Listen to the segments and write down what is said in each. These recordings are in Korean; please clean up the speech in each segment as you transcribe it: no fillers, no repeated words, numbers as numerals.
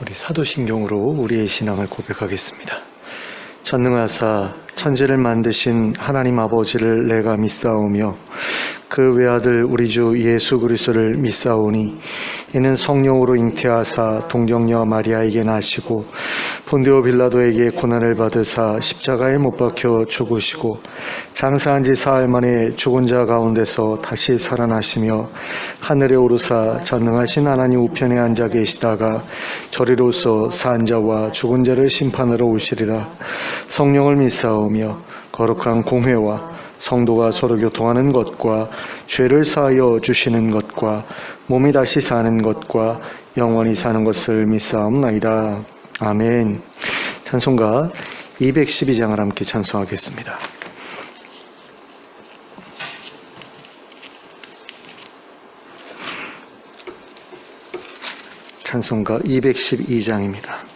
우리 사도신경으로 우리의 신앙을 고백하겠습니다. 전능하사 천지를 만드신 하나님 아버지를 내가 믿사오며 그 외아들 우리 주 예수 그리스도를 믿사오니 이는 성령으로 잉태하사 동정녀 마리아에게 나시고 본디오 빌라도에게 고난을 받으사 십자가에 못 박혀 죽으시고 장사한 지 사흘 만에 죽은 자 가운데서 다시 살아나시며 하늘에 오르사 전능하신 하나님 우편에 앉아 계시다가 저리로서 산 자와 죽은 자를 심판하러 오시리라. 성령을 믿사오며 거룩한 공회와 성도가 서로 교통하는 것과 죄를 사하여 주시는 것과 몸이 다시 사는 것과 영원히 사는 것을 믿사옵나이다. 아멘. 찬송가 212장을 함께 찬송하겠습니다. 찬송가 212장입니다.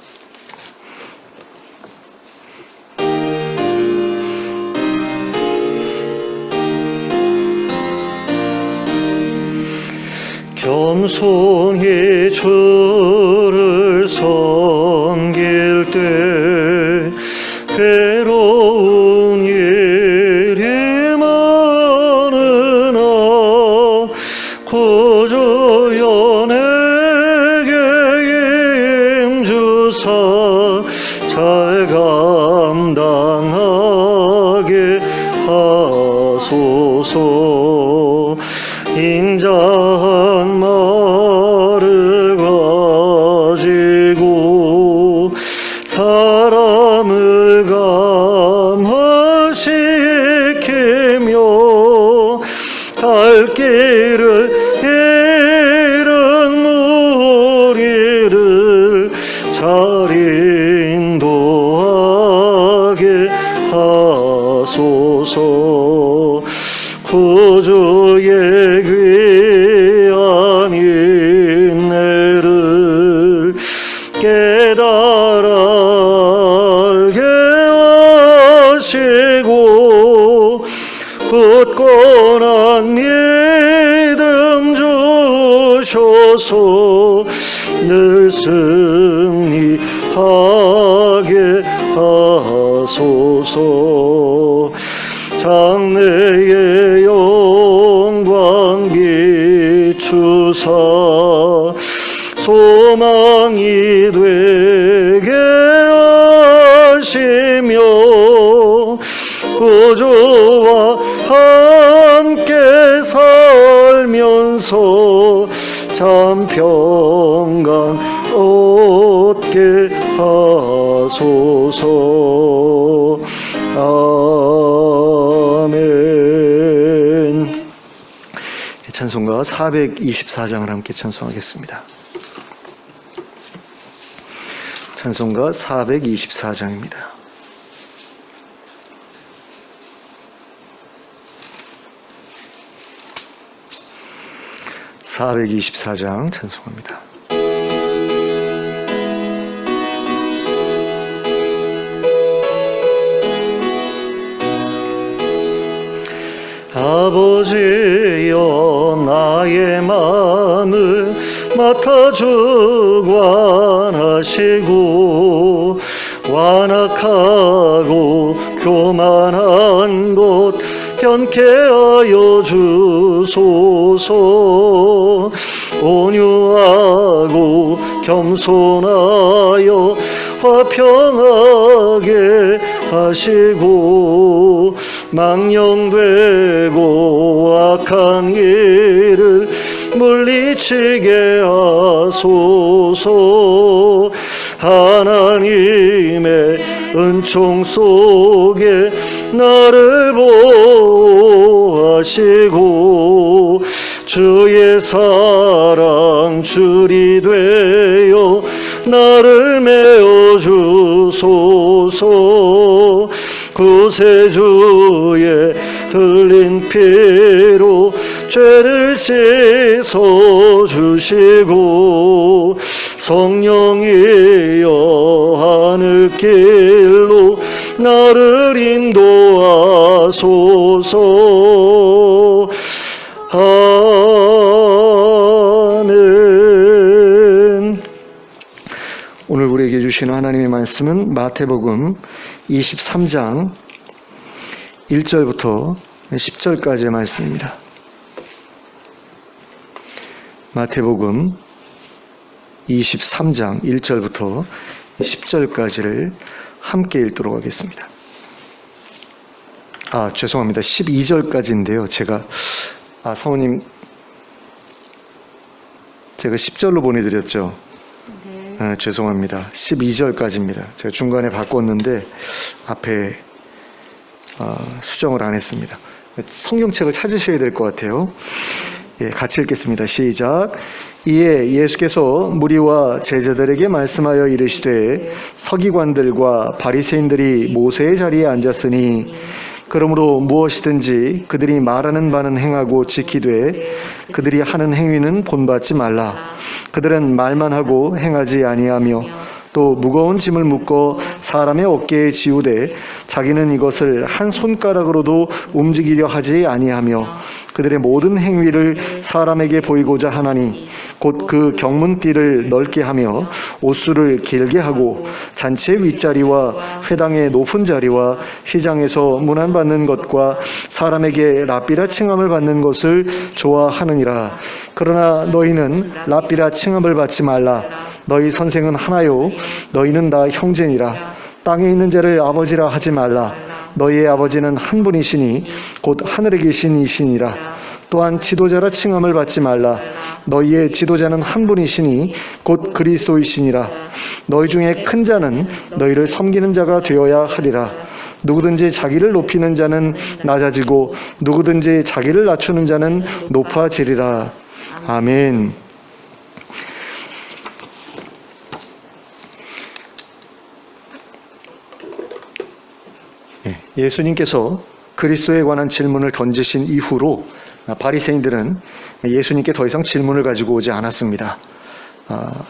겸손히 주를 섬길 때 괴로운 일이 많으나 구주여 내게 힘주사 잘 감당하게 하소서. 인자한 말을 가지고 사람을 감화시키며 갈 길을 잃은 무리를 잘 인도하게 하소서. 구주의 귀한 인내를 깨달아 알게 하시고 굳건한 믿음 주셔서 늘 승리하게 하소서. 장래의 영광 비추사 소망이 되게 하시며 구주와 함께 살면서 참 평강 얻게 하소서. 아멘. 찬송가 424장을 함께 찬송하겠습니다. 찬송가 424장입니다. (424장) 찬송합니다. 아버지여 나의 마음을 맡아 주관하시고 완악하고 교만한 것 변케 하여 주소서. 온유하고 겸손하여 화평하게 하시고 망령되고 악한 일을 물리치게 하소서. 하나님의 은총 속에 나를 보호하시고 주의 사랑 줄이 되어 나를 메어 주소서. 구세주의 흘린 피로 죄를 씻어 주시고 성령이여 하늘길로 나를 인도하소서. 아멘. 오늘 우리에게 주시는 하나님의 말씀은 마태복음 23장 1절부터 10절까지의 말씀입니다. 마태복음 23장 1절부터 10절까지를 함께 읽도록 하겠습니다. 죄송합니다. 12절까지인데요. 제가 사모님 제가 10절로 보내드렸죠. 네. 죄송합니다. 12절까지입니다. 제가 중간에 바꿨는데 앞에 수정을 안 했습니다. 성경책을 찾으셔야 될 것 같아요. 같이 읽겠습니다. 시작. 이에 예수께서 무리와 제자들에게 말씀하여 이르시되 서기관들과 바리새인들이 모세의 자리에 앉았으니 그러므로 무엇이든지 그들이 말하는 바는 행하고 지키되 그들이 하는 행위는 본받지 말라. 그들은 말만 하고 행하지 아니하며 또 무거운 짐을 묶어 사람의 어깨에 지우되 자기는 이것을 한 손가락으로도 움직이려 하지 아니하며 그들의 모든 행위를 사람에게 보이고자 하나니 곧 그 경문띠를 넓게 하며 옷수를 길게 하고 잔치의 윗자리와 회당의 높은 자리와 시장에서 문안받는 것과 사람에게 랍비라 칭함을 받는 것을 좋아하느니라. 그러나 너희는 랍비라 칭함을 받지 말라. 너희 선생은 하나요 너희는 다 형제니라. 땅에 있는 자를 아버지라 하지 말라. 너희의 아버지는 한 분이시니 곧 하늘에 계신 이시니라. 또한 지도자라 칭함을 받지 말라. 너희의 지도자는 한 분이시니 곧 그리스도이시니라. 너희 중에 큰 자는 너희를 섬기는 자가 되어야 하리라. 누구든지 자기를 높이는 자는 낮아지고 누구든지 자기를 낮추는 자는 높아지리라. 아멘. 예수님께서 그리스도에 관한 질문을 던지신 이후로 바리새인들은 예수님께 더 이상 질문을 가지고 오지 않았습니다.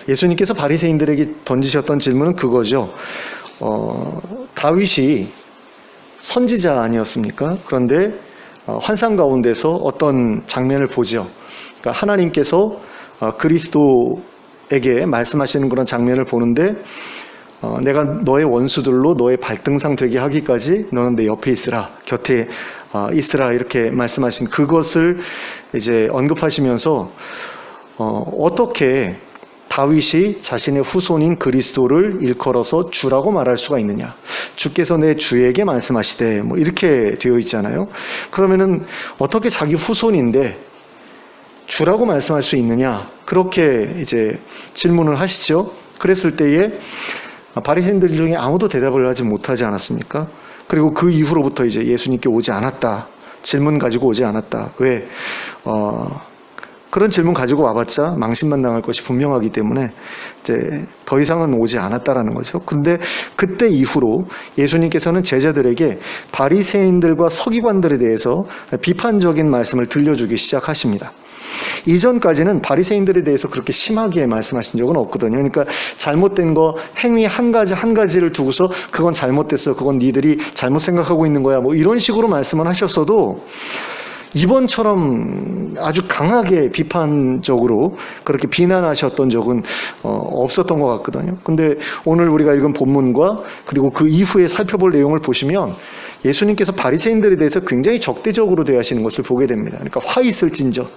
예수님께서 바리새인들에게 던지셨던 질문은 그거죠. 다윗이 선지자 아니었습니까? 그런데 환상 가운데서 어떤 장면을 보죠. 그러니까 하나님께서 그리스도에게 말씀하시는 그런 장면을 보는데 내가 너의 원수들로 너의 발등상 되게 하기까지 너는 내 옆에 있으라, 곁에 있으라 이렇게 말씀하신 그것을 이제 언급하시면서 어떻게 다윗이 자신의 후손인 그리스도를 일컬어서 주라고 말할 수가 있느냐? 주께서 내 주에게 말씀하시되 뭐 이렇게 되어 있잖아요. 그러면은 어떻게 자기 후손인데 주라고 말씀할 수 있느냐? 그렇게 이제 질문을 하시죠. 그랬을 때에 바리새인들 중에 아무도 대답을 하지 못하지 않았습니까? 그리고 그 이후로부터 이제 예수님께 오지 않았다. 질문 가지고 오지 않았다. 왜? 그런 질문 가지고 와봤자 망신만 당할 것이 분명하기 때문에 이제 더 이상은 오지 않았다라는 거죠. 근데 그때 이후로 예수님께서는 제자들에게 바리새인들과 서기관들에 대해서 비판적인 말씀을 들려주기 시작하십니다. 이전까지는 바리새인들에 대해서 그렇게 심하게 말씀하신 적은 없거든요. 그러니까 잘못된 거 행위 한 가지를 두고서 그건 잘못됐어, 그건 니들이 잘못 생각하고 있는 거야, 뭐 이런 식으로 말씀을 하셨어도 이번처럼 아주 강하게 비판적으로 그렇게 비난하셨던 적은 없었던 것 같거든요. 근데 오늘 우리가 읽은 본문과 그리고 그 이후에 살펴볼 내용을 보시면 예수님께서 바리새인들에 대해서 굉장히 적대적으로 대하시는 것을 보게 됩니다. 그러니까 화 있을진저.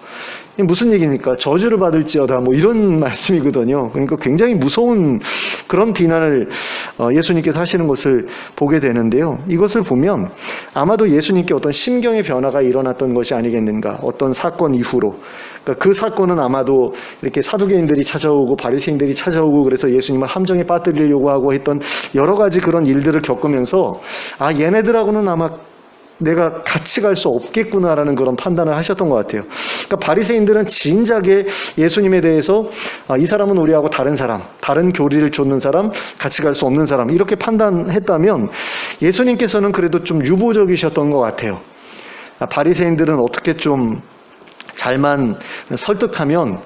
이게 무슨 얘기입니까? 저주를 받을지어다 뭐 이런 말씀이거든요. 그러니까 굉장히 무서운 그런 비난을 예수님께서 하시는 것을 보게 되는데요. 이것을 보면 아마도 예수님께 어떤 심경의 변화가 일어났던 것이 아니겠는가. 어떤 사건 이후로. 그러니까 그 사건은 아마도 이렇게 사두개인들이 찾아오고 바리새인들이 찾아오고 그래서 예수님을 함정에 빠뜨리려고 하고 했던 여러 가지 그런 일들을 겪으면서 얘네들하고는 아마 내가 같이 갈 수 없겠구나라는 그런 판단을 하셨던 것 같아요. 그러니까 바리새인들은 진작에 예수님에 대해서 이 사람은 우리하고 다른 사람, 다른 교리를 좇는 사람, 같이 갈 수 없는 사람 이렇게 판단했다면 예수님께서는 그래도 좀 유보적이셨던 것 같아요. 바리새인들은 어떻게 좀 잘만 설득하면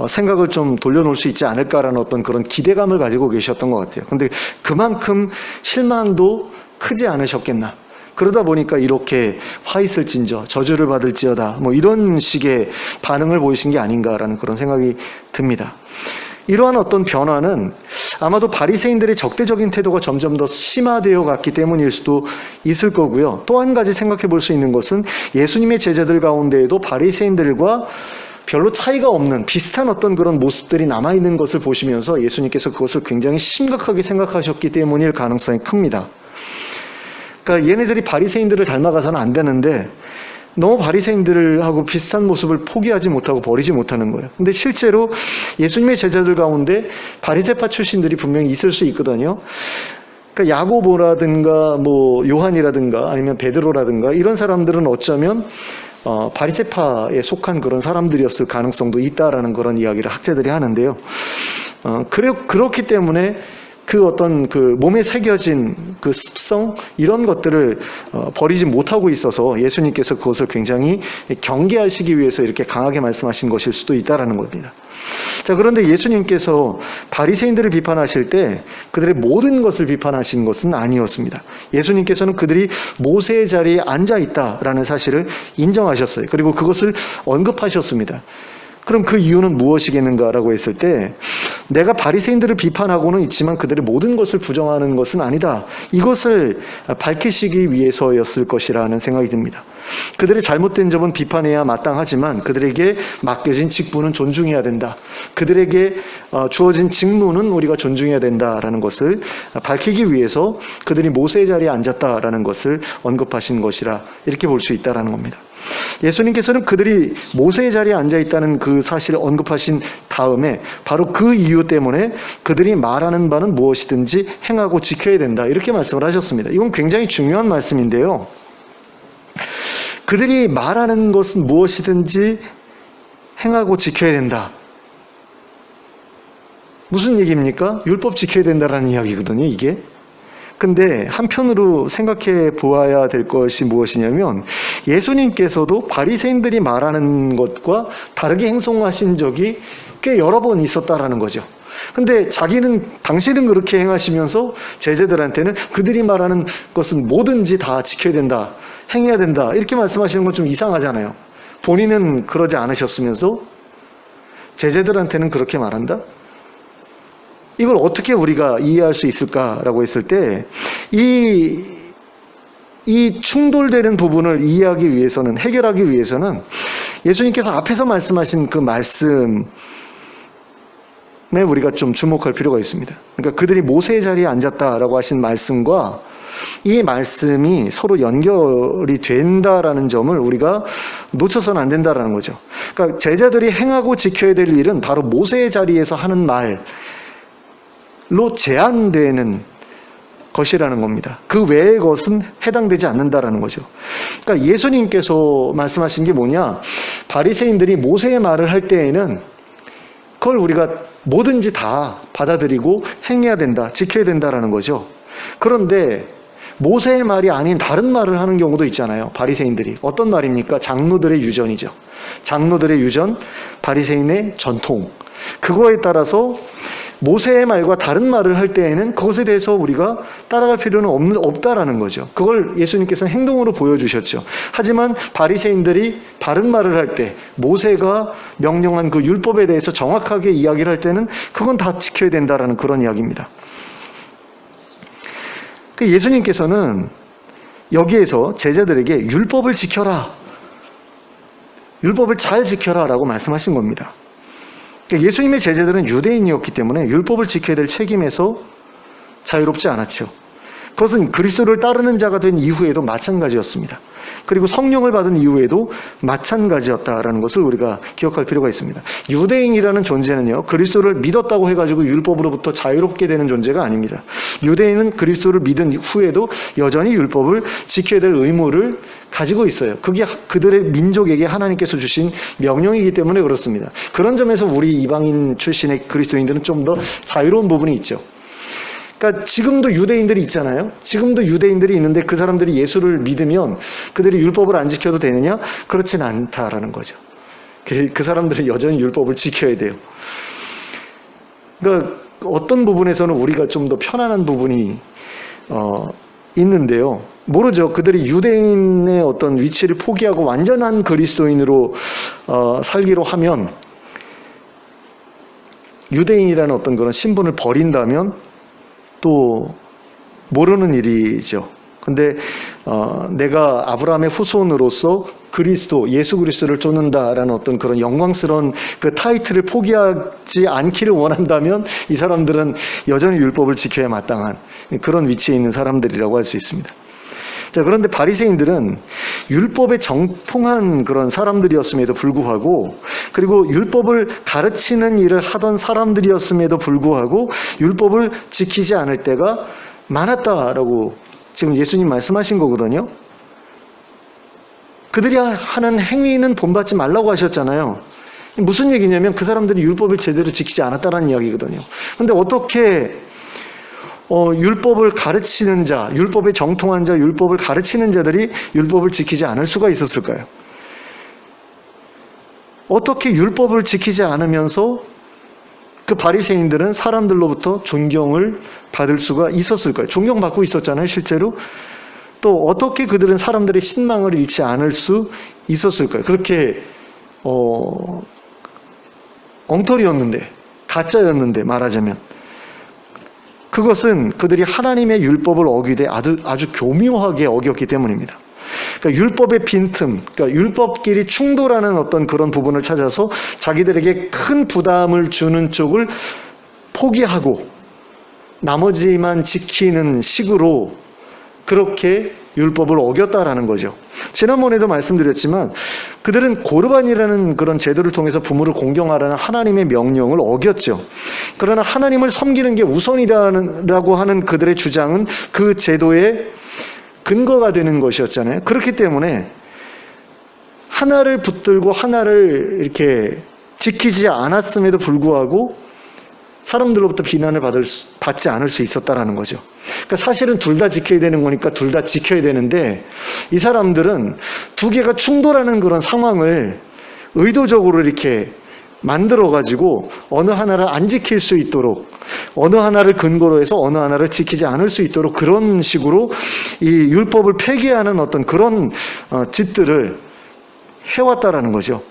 생각을 좀 돌려놓을 수 있지 않을까라는 어떤 그런 기대감을 가지고 계셨던 것 같아요. 근데 그만큼 실망도 크지 않으셨겠나. 그러다 보니까 이렇게 화 있을진저, 저주를 받을지어다 뭐 이런 식의 반응을 보이신 게 아닌가라는 그런 생각이 듭니다. 이러한 어떤 변화는 아마도 바리새인들의 적대적인 태도가 점점 더 심화되어 갔기 때문일 수도 있을 거고요. 또 한 가지 생각해 볼 수 있는 것은 예수님의 제자들 가운데에도 바리새인들과 별로 차이가 없는 비슷한 어떤 그런 모습들이 남아있는 것을 보시면서 예수님께서 그것을 굉장히 심각하게 생각하셨기 때문일 가능성이 큽니다. 그러니까 얘네들이 바리새인들을 닮아가서는 안 되는데 너무 바리새인들하고 비슷한 모습을 포기하지 못하고 버리지 못하는 거예요. 근데 실제로 예수님의 제자들 가운데 바리새파 출신들이 분명히 있을 수 있거든요. 그러니까 야고보라든가 뭐 요한이라든가 아니면 베드로라든가 이런 사람들은 어쩌면 바리새파에 속한 그런 사람들이었을 가능성도 있다라는 그런 이야기를 학자들이 하는데요. 그렇기 때문에 그 어떤 그 몸에 새겨진 그 습성 이런 것들을 버리지 못하고 있어서 예수님께서 그것을 굉장히 경계하시기 위해서 이렇게 강하게 말씀하신 것일 수도 있다라는 겁니다. 자, 그런데 예수님께서 바리새인들을 비판하실 때 그들의 모든 것을 비판하신 것은 아니었습니다. 예수님께서는 그들이 모세의 자리에 앉아 있다라는 사실을 인정하셨어요. 그리고 그것을 언급하셨습니다. 그럼 그 이유는 무엇이겠는가라고 했을 때 내가 바리새인들을 비판하고는 있지만 그들의 모든 것을 부정하는 것은 아니다. 이것을 밝히시기 위해서였을 것이라는 생각이 듭니다. 그들의 잘못된 점은 비판해야 마땅하지만 그들에게 맡겨진 직분은 존중해야 된다. 그들에게 주어진 직무는 우리가 존중해야 된다라는 것을 밝히기 위해서 그들이 모세의 자리에 앉았다라는 것을 언급하신 것이라 이렇게 볼 수 있다라는 겁니다. 예수님께서는 그들이 모세의 자리에 앉아있다는 그 사실을 언급하신 다음에 바로 그 이유 때문에 그들이 말하는 바는 무엇이든지 행하고 지켜야 된다 이렇게 말씀을 하셨습니다. 이건 굉장히 중요한 말씀인데요. 그들이 말하는 것은 무엇이든지 행하고 지켜야 된다. 무슨 얘기입니까? 율법 지켜야 된다라는 이야기거든요, 이게. 근데 한편으로 생각해 보아야 될 것이 무엇이냐면 예수님께서도 바리새인들이 말하는 것과 다르게 행동하신 적이 꽤 여러 번 있었다라는 거죠. 근데 당신은 그렇게 행하시면서 제자들한테는 그들이 말하는 것은 뭐든지 다 지켜야 된다, 행해야 된다 이렇게 말씀하시는 건 좀 이상하잖아요. 본인은 그러지 않으셨으면서 제자들한테는 그렇게 말한다? 이걸 어떻게 우리가 이해할 수 있을까라고 했을 때 이 충돌되는 부분을 이해하기 위해서는 해결하기 위해서는 예수님께서 앞에서 말씀하신 그 말씀에 우리가 좀 주목할 필요가 있습니다. 그러니까 그들이 모세의 자리에 앉았다라고 하신 말씀과 이 말씀이 서로 연결이 된다라는 점을 우리가 놓쳐서는 안 된다라는 거죠. 그러니까 제자들이 행하고 지켜야 될 일은 바로 모세의 자리에서 하는 말 로 제한되는 것이라는 겁니다. 그 외의 것은 해당되지 않는다라는 거죠. 그러니까 예수님께서 말씀하신 게 뭐냐? 바리새인들이 모세의 말을 할 때에는 그걸 우리가 뭐든지 다 받아들이고 행해야 된다, 지켜야 된다라는 거죠. 그런데 모세의 말이 아닌 다른 말을 하는 경우도 있잖아요. 바리새인들이. 어떤 말입니까? 장로들의 유전이죠. 장로들의 유전, 바리새인의 전통. 그거에 따라서 모세의 말과 다른 말을 할 때에는 그것에 대해서 우리가 따라갈 필요는 없다라는 거죠. 그걸 예수님께서는 행동으로 보여주셨죠. 하지만 바리새인들이 다른 말을 할 때 모세가 명령한 그 율법에 대해서 정확하게 이야기를 할 때는 그건 다 지켜야 된다라는 그런 이야기입니다. 예수님께서는 여기에서 제자들에게 율법을 지켜라, 율법을 잘 지켜라 라고 말씀하신 겁니다. 예수님의 제자들은 유대인이었기 때문에 율법을 지켜야 될 책임에서 자유롭지 않았죠. 그것은 그리스도를 따르는 자가 된 이후에도 마찬가지였습니다. 그리고 성령을 받은 이후에도 마찬가지였다라는 것을 우리가 기억할 필요가 있습니다. 유대인이라는 존재는요, 그리스도를 믿었다고 해가지고 율법으로부터 자유롭게 되는 존재가 아닙니다. 유대인은 그리스도를 믿은 후에도 여전히 율법을 지켜야 될 의무를 가지고 있어요. 그게 그들의 민족에게 하나님께서 주신 명령이기 때문에 그렇습니다. 그런 점에서 우리 이방인 출신의 그리스도인들은 좀 더 자유로운 부분이 있죠. 그러니까 지금도 유대인들이 있잖아요. 지금도 유대인들이 있는데 그 사람들이 예수를 믿으면 그들이 율법을 안 지켜도 되느냐? 그렇진 않다라는 거죠. 그 사람들은 여전히 율법을 지켜야 돼요. 그러니까 어떤 부분에서는 우리가 좀 더 편안한 부분이 있는데요. 모르죠. 그들이 유대인의 어떤 위치를 포기하고 완전한 그리스도인으로 살기로 하면 유대인이라는 어떤 그런 신분을 버린다면 또 모르는 일이죠. 근데 내가 아브라함의 후손으로서 그리스도, 예수 그리스도를 쫓는다라는 어떤 그런 영광스러운 그 타이틀을 포기하지 않기를 원한다면 이 사람들은 여전히 율법을 지켜야 마땅한 그런 위치에 있는 사람들이라고 할 수 있습니다. 자, 그런데 바리새인들은 율법에 정통한 그런 사람들이었음에도 불구하고, 그리고 율법을 가르치는 일을 하던 사람들이었음에도 불구하고 율법을 지키지 않을 때가 많았다라고 지금 예수님 말씀하신 거거든요. 그들이 하는 행위는 본받지 말라고 하셨잖아요. 무슨 얘기냐면 그 사람들이 율법을 제대로 지키지 않았다라는 이야기거든요. 근데 어떻게 율법을 가르치는 자, 율법에 정통한 자, 율법을 가르치는 자들이 율법을 지키지 않을 수가 있었을까요? 어떻게 율법을 지키지 않으면서 그 바리새인들은 사람들로부터 존경을 받을 수가 있었을까요? 존경받고 있었잖아요, 실제로. 또 어떻게 그들은 사람들의 신망을 잃지 않을 수 있었을까요? 그렇게 엉터리였는데, 가짜였는데 말하자면. 그것은 그들이 하나님의 율법을 어기되 아주 교묘하게 어겼기 때문입니다. 그러니까 율법의 빈틈, 그러니까 율법끼리 충돌하는 어떤 그런 부분을 찾아서 자기들에게 큰 부담을 주는 쪽을 포기하고 나머지만 지키는 식으로 그렇게 율법을 어겼다라는 거죠. 지난번에도 말씀드렸지만 그들은 고르반이라는 그런 제도를 통해서 부모를 공경하라는 하나님의 명령을 어겼죠. 그러나 하나님을 섬기는 게 우선이라고 하는 그들의 주장은 그 제도의 근거가 되는 것이었잖아요. 그렇기 때문에 하나를 붙들고 하나를 이렇게 지키지 않았음에도 불구하고 사람들로부터 비난을 받지 않을 수 있었다라는 거죠. 그러니까 사실은 둘 다 지켜야 되는 거니까 둘 다 지켜야 되는데 이 사람들은 두 개가 충돌하는 그런 상황을 의도적으로 이렇게 만들어가지고 어느 하나를 안 지킬 수 있도록, 어느 하나를 근거로 해서 어느 하나를 지키지 않을 수 있도록 그런 식으로 이 율법을 폐기하는 어떤 그런 짓들을 해왔다라는 거죠.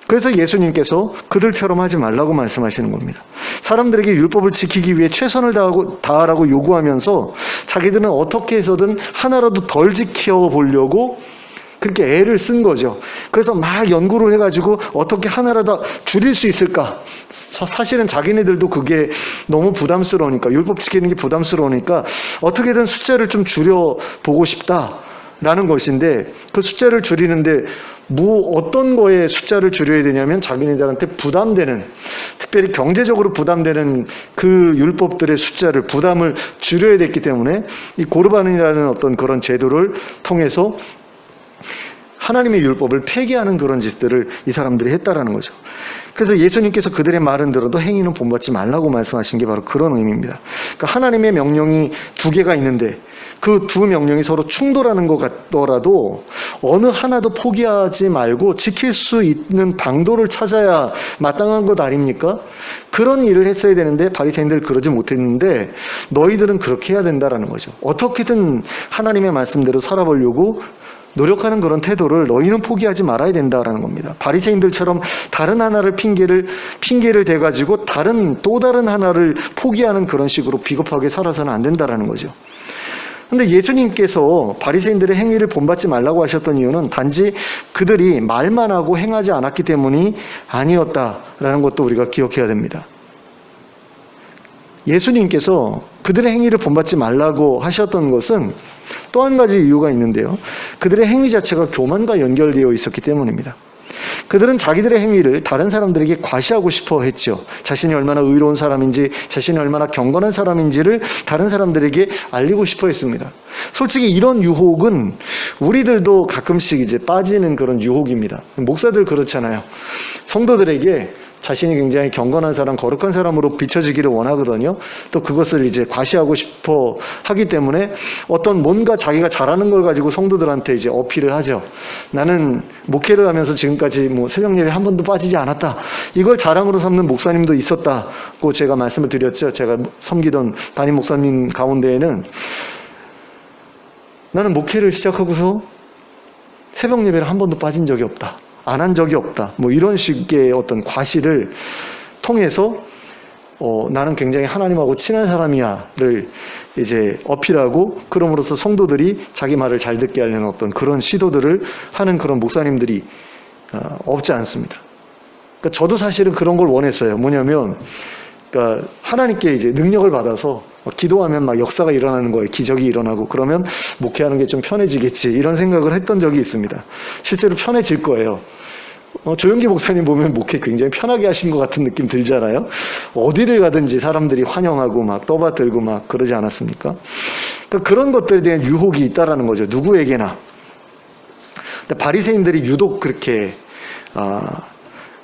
그래서 예수님께서 그들처럼 하지 말라고 말씀하시는 겁니다. 사람들에게 율법을 지키기 위해 최선을 다하라고 요구하면서 자기들은 어떻게 해서든 하나라도 덜 지켜보려고 그렇게 애를 쓴 거죠. 그래서 막 연구를 해가지고 어떻게 하나라도 줄일 수 있을까? 사실은 자기네들도 그게 너무 부담스러우니까, 율법 지키는 게 부담스러우니까 어떻게든 숫자를 좀 줄여보고 싶다라는 것인데, 그 숫자를 줄이는데 어떤 거에 숫자를 줄여야 되냐면 자기네들한테 부담되는, 특별히 경제적으로 부담되는 그 율법들의 숫자를, 부담을 줄여야 됐기 때문에 이 고르반이라는 어떤 그런 제도를 통해서 하나님의 율법을 폐기하는 그런 짓들을 이 사람들이 했다라는 거죠. 그래서 예수님께서 그들의 말은 들어도 행위는 본받지 말라고 말씀하신 게 바로 그런 의미입니다. 그러니까 하나님의 명령이 두 개가 있는데 그 두 명령이 서로 충돌하는 것 같더라도 어느 하나도 포기하지 말고 지킬 수 있는 방도를 찾아야 마땅한 것 아닙니까? 그런 일을 했어야 되는데 바리새인들 그러지 못했는데 너희들은 그렇게 해야 된다라는 거죠. 어떻게든 하나님의 말씀대로 살아보려고 노력하는 그런 태도를 너희는 포기하지 말아야 된다라는 겁니다. 바리새인들처럼 다른 하나를 핑계를 대가지고 또 다른 하나를 포기하는 그런 식으로 비겁하게 살아서는 안 된다라는 거죠. 근데 예수님께서 바리새인들의 행위를 본받지 말라고 하셨던 이유는 단지 그들이 말만 하고 행하지 않았기 때문이 아니었다라는 것도 우리가 기억해야 됩니다. 예수님께서 그들의 행위를 본받지 말라고 하셨던 것은 또 한 가지 이유가 있는데요. 그들의 행위 자체가 교만과 연결되어 있었기 때문입니다. 그들은 자기들의 행위를 다른 사람들에게 과시하고 싶어 했죠. 자신이 얼마나 의로운 사람인지, 자신이 얼마나 경건한 사람인지를 다른 사람들에게 알리고 싶어 했습니다. 솔직히 이런 유혹은 우리들도 가끔씩 이제 빠지는 그런 유혹입니다. 목사들 그렇잖아요. 성도들에게 자신이 굉장히 경건한 사람, 거룩한 사람으로 비춰지기를 원하거든요. 또 그것을 이제 과시하고 싶어 하기 때문에 어떤 뭔가 자기가 잘하는 걸 가지고 성도들한테 이제 어필을 하죠. 나는 목회를 하면서 지금까지 새벽 예배 한 번도 빠지지 않았다. 이걸 자랑으로 삼는 목사님도 있었다고 제가 말씀을 드렸죠. 제가 섬기던 담임 목사님 가운데에는 나는 목회를 시작하고서 새벽 예배를 한 번도 빠진 적이 없다. 안 한 적이 없다. 이런 식의 어떤 과시를 통해서 나는 굉장히 하나님하고 친한 사람이야를 이제 어필하고, 그럼으로써 성도들이 자기 말을 잘 듣게 하려는 어떤 그런 시도들을 하는 그런 목사님들이 없지 않습니다. 그러니까 저도 사실은 그런 걸 원했어요. 뭐냐면, 그러니까 하나님께 이제 능력을 받아서 기도하면 막 역사가 일어나는 거예요. 기적이 일어나고, 그러면 목회하는 게 좀 편해지겠지, 이런 생각을 했던 적이 있습니다. 실제로 편해질 거예요. 조영기 목사님 보면 목회 굉장히 편하게 하신 것 같은 느낌 들잖아요. 어디를 가든지 사람들이 환영하고 막 떠받들고 막 그러지 않았습니까? 그러니까 그런 것들에 대한 유혹이 있다라는 거죠. 누구에게나. 바리새인들이 유독 그렇게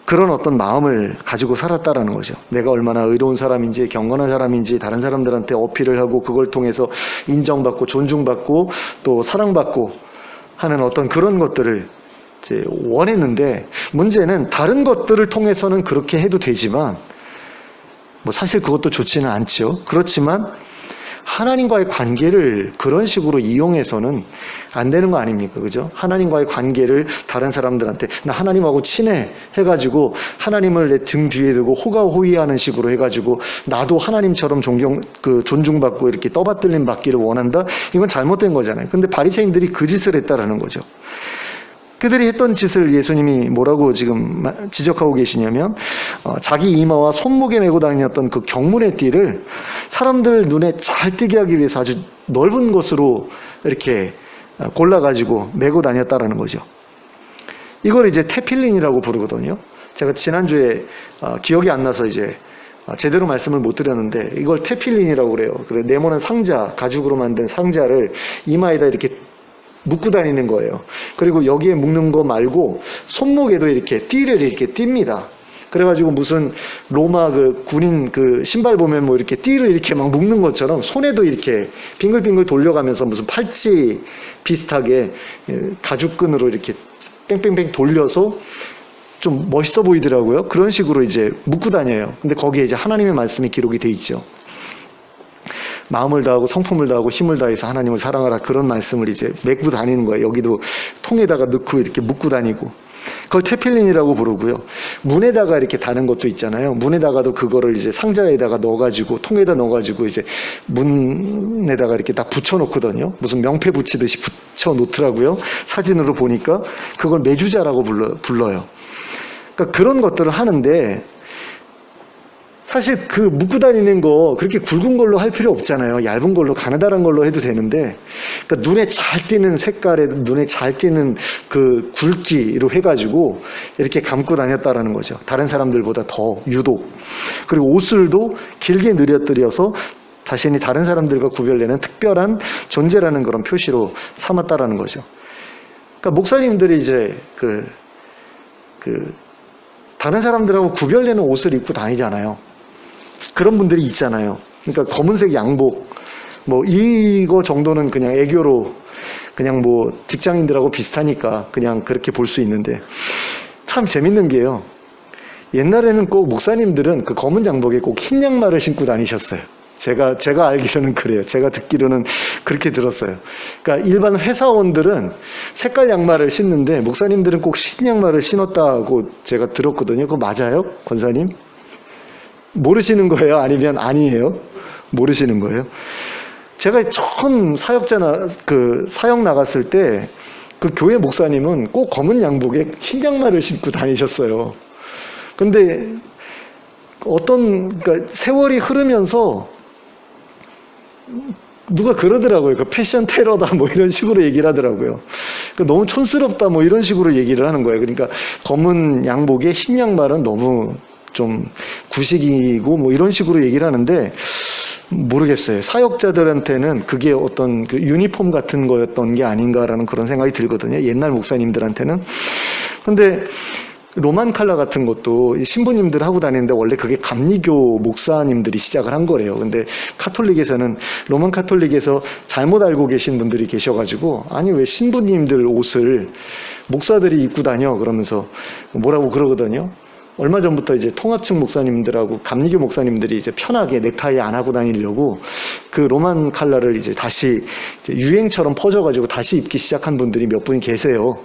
그런 어떤 마음을 가지고 살았다라는 거죠. 내가 얼마나 의로운 사람인지, 경건한 사람인지 다른 사람들한테 어필을 하고, 그걸 통해서 인정받고 존중받고 또 사랑받고 하는 어떤 그런 것들을 이제 원했는데, 문제는 다른 것들을 통해서는 그렇게 해도 되지만, 뭐 사실 그것도 좋지는 않죠. 그렇지만 하나님과의 관계를 그런 식으로 이용해서는 안 되는 거 아닙니까? 그죠? 하나님과의 관계를 다른 사람들한테 나 하나님하고 친해 해가지고 하나님을 내 등 뒤에 두고 호가호위하는 식으로 해가지고 나도 하나님처럼 존중받고 이렇게 떠받들림 받기를 원한다? 이건 잘못된 거잖아요. 근데 바리새인들이 그 짓을 했다라는 거죠. 그들이 했던 짓을 예수님이 뭐라고 지금 지적하고 계시냐면, 자기 이마와 손목에 메고 다녔던 그 경문의 띠를 사람들 눈에 잘 띄게 하기 위해서 아주 넓은 곳으로 이렇게 골라가지고 메고 다녔다라는 거죠. 이걸 이제 테필린이라고 부르거든요. 제가 지난주에 기억이 안 나서 이제 제대로 말씀을 못 드렸는데, 이걸 테필린이라고 그래요. 그래, 네모난 상자, 가죽으로 만든 상자를 이마에다 이렇게 묶고 다니는 거예요. 그리고 여기에 묶는 거 말고 손목에도 이렇게 띠를 이렇게 띱니다. 그래가지고 무슨 로마 그 군인 그 신발 보면 뭐 이렇게 띠를 이렇게 막 묶는 것처럼 손에도 이렇게 빙글빙글 돌려가면서 무슨 팔찌 비슷하게 가죽끈으로 이렇게 뺑뺑뺑 돌려서 좀 멋있어 보이더라고요. 그런 식으로 이제 묶고 다녀요. 근데 거기에 이제 하나님의 말씀이 기록이 돼 있죠. 마음을 다하고 성품을 다하고 힘을 다해서 하나님을 사랑하라, 그런 말씀을 이제 메고 다니는 거예요. 여기도 통에다가 넣고 이렇게 묶고 다니고, 그걸 테필린이라고 부르고요. 문에다가 이렇게 다는 것도 있잖아요. 문에다가도 그거를 이제 상자에다가 넣어가지고 통에다 넣어가지고 이제 문에다가 이렇게 다 붙여놓거든요. 무슨 명패 붙이듯이 붙여놓더라고요. 사진으로 보니까 그걸 매주자라고 불러요. 그러니까 그런 것들을 하는데, 사실 그 묶고 다니는 거 그렇게 굵은 걸로 할 필요 없잖아요. 얇은 걸로, 가느다란 걸로 해도 되는데, 그러니까 눈에 잘 띄는 색깔에, 눈에 잘 띄는 그 굵기로 해가지고 이렇게 감고 다녔다라는 거죠. 다른 사람들보다 더 유독. 그리고 옷을도 길게 늘어뜨려서 자신이 다른 사람들과 구별되는 특별한 존재라는 그런 표시로 삼았다라는 거죠. 그러니까 목사님들이 이제 다른 사람들하고 구별되는 옷을 입고 다니잖아요. 그런 분들이 있잖아요. 그러니까 검은색 양복, 뭐 이거 정도는 그냥 애교로 그냥 뭐 직장인들하고 비슷하니까 그냥 그렇게 볼 수 있는데, 참 재밌는 게요. 옛날에는 꼭 목사님들은 그 검은 양복에 꼭 흰 양말을 신고 다니셨어요. 제가 알기로는 그래요. 제가 듣기로는 그렇게 들었어요. 그러니까 일반 회사원들은 색깔 양말을 신는데 목사님들은 꼭 흰 양말을 신었다고 제가 들었거든요. 그거 맞아요, 권사님? 모르시는 거예요? 아니면 아니에요? 모르시는 거예요? 제가 처음 사역 나갔을 때 그 교회 목사님은 꼭 검은 양복에 흰 양말을 신고 다니셨어요. 근데 그러니까 세월이 흐르면서 누가 그러더라고요. 그 패션 테러다 뭐 이런 식으로 얘기를 하더라고요. 그러니까 너무 촌스럽다 뭐 이런 식으로 얘기를 하는 거예요. 그러니까 검은 양복에 흰 양말은 너무 좀 구식이고 뭐 이런 식으로 얘기를 하는데, 모르겠어요. 사역자들한테는 그게 어떤 그 유니폼 같은 거였던 게 아닌가라는 그런 생각이 들거든요. 옛날 목사님들한테는. 근데 로만 칼라 같은 것도 신부님들 하고 다니는데 원래 그게 감리교 목사님들이 시작을 한 거래요. 근데 카톨릭에서는, 로만 카톨릭에서 잘못 알고 계신 분들이 계셔가지고, 아니 왜 신부님들 옷을 목사들이 입고 다녀? 그러면서 뭐라고 그러거든요. 얼마 전부터 이제 통합층 목사님들하고 감리교 목사님들이 이제 편하게 넥타이 안 하고 다니려고 그 로만 칼라를 이제 다시 이제 유행처럼 퍼져가지고 다시 입기 시작한 분들이 몇 분 계세요.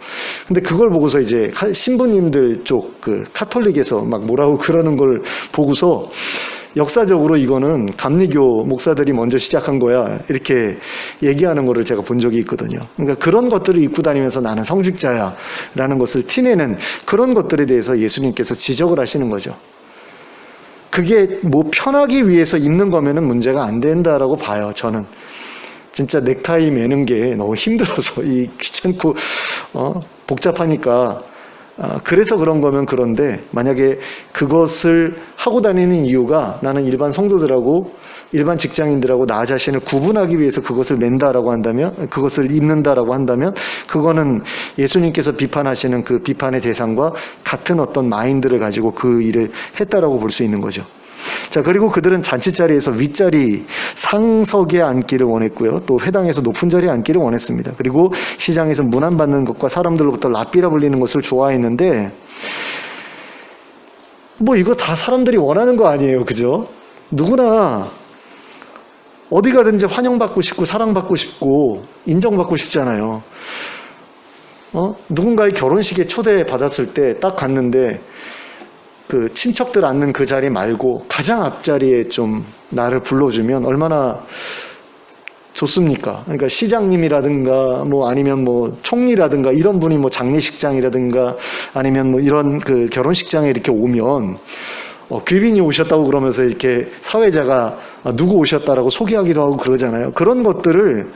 근데 그걸 보고서 이제 신부님들 쪽 그 카톨릭에서 막 뭐라고 그러는 걸 보고서 역사적으로 이거는 감리교 목사들이 먼저 시작한 거야, 이렇게 얘기하는 거를 제가 본 적이 있거든요. 그러니까 그런 것들을 입고 다니면서 나는 성직자야 라는 것을 티내는 그런 것들에 대해서 예수님께서 지적을 하시는 거죠. 그게 뭐 편하기 위해서 입는 거면은 문제가 안 된다라고 봐요, 저는. 진짜 넥타이 매는 게 너무 힘들어서, 귀찮고 복잡하니까, 그래서 그런 거면 그런데, 만약에 그것을 하고 다니는 이유가 나는 일반 성도들하고 일반 직장인들하고 나 자신을 구분하기 위해서 그것을 맨다라고 한다면, 그것을 입는다라고 한다면, 그거는 예수님께서 비판하시는 그 비판의 대상과 같은 어떤 마인드를 가지고 그 일을 했다라고 볼 수 있는 거죠. 자, 그리고 그들은 잔치자리에서 윗자리 상석에 앉기를 원했고요. 또 회당에서 높은 자리에 앉기를 원했습니다. 그리고 시장에서 문안받는 것과 사람들로부터 랍비라 불리는 것을 좋아했는데, 뭐 이거 다 사람들이 원하는 거 아니에요, 그죠? 누구나 어디 가든지 환영받고 싶고 사랑받고 싶고 인정받고 싶잖아요. 누군가의 결혼식에 초대받았을 때 딱 갔는데 그 친척들 앉는 그 자리 말고 가장 앞자리에 좀 나를 불러주면 얼마나 좋습니까? 그러니까 시장님이라든가 뭐 아니면 뭐 총리라든가 이런 분이 뭐 장례식장이라든가 아니면 뭐 이런 그 결혼식장에 이렇게 오면 귀빈이 오셨다고 그러면서 이렇게 사회자가 누구 오셨다라고 소개하기도 하고 그러잖아요. 그런 것들을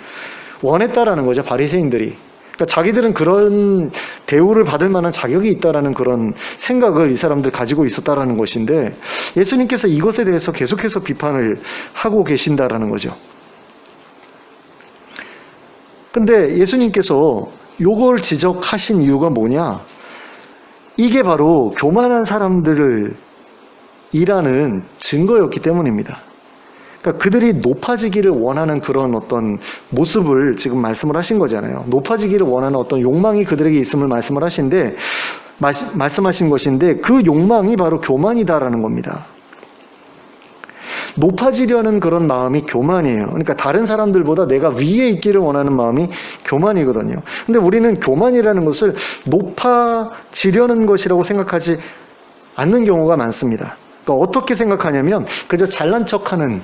원했다라는 거죠, 바리새인들이. 그러니까 자기들은 그런 대우를 받을 만한 자격이 있다라는 그런 생각을 이 사람들 가지고 있었다라는 것인데, 예수님께서 이것에 대해서 계속해서 비판을 하고 계신다라는 거죠. 근데 예수님께서 요걸 지적하신 이유가 뭐냐? 이게 바로 교만한 사람들을 일하는 증거였기 때문입니다. 그러니까 그들이 높아지기를 원하는 그런 어떤 모습을 지금 말씀을 하신 거잖아요. 높아지기를 원하는 어떤 욕망이 그들에게 있음을 말씀하신 것인데, 그 욕망이 바로 교만이다라는 겁니다. 높아지려는 그런 마음이 교만이에요. 그러니까 다른 사람들보다 내가 위에 있기를 원하는 마음이 교만이거든요. 근데 우리는 교만이라는 것을 높아지려는 것이라고 생각하지 않는 경우가 많습니다. 그러니까 어떻게 생각하냐면 그저 잘난 척하는,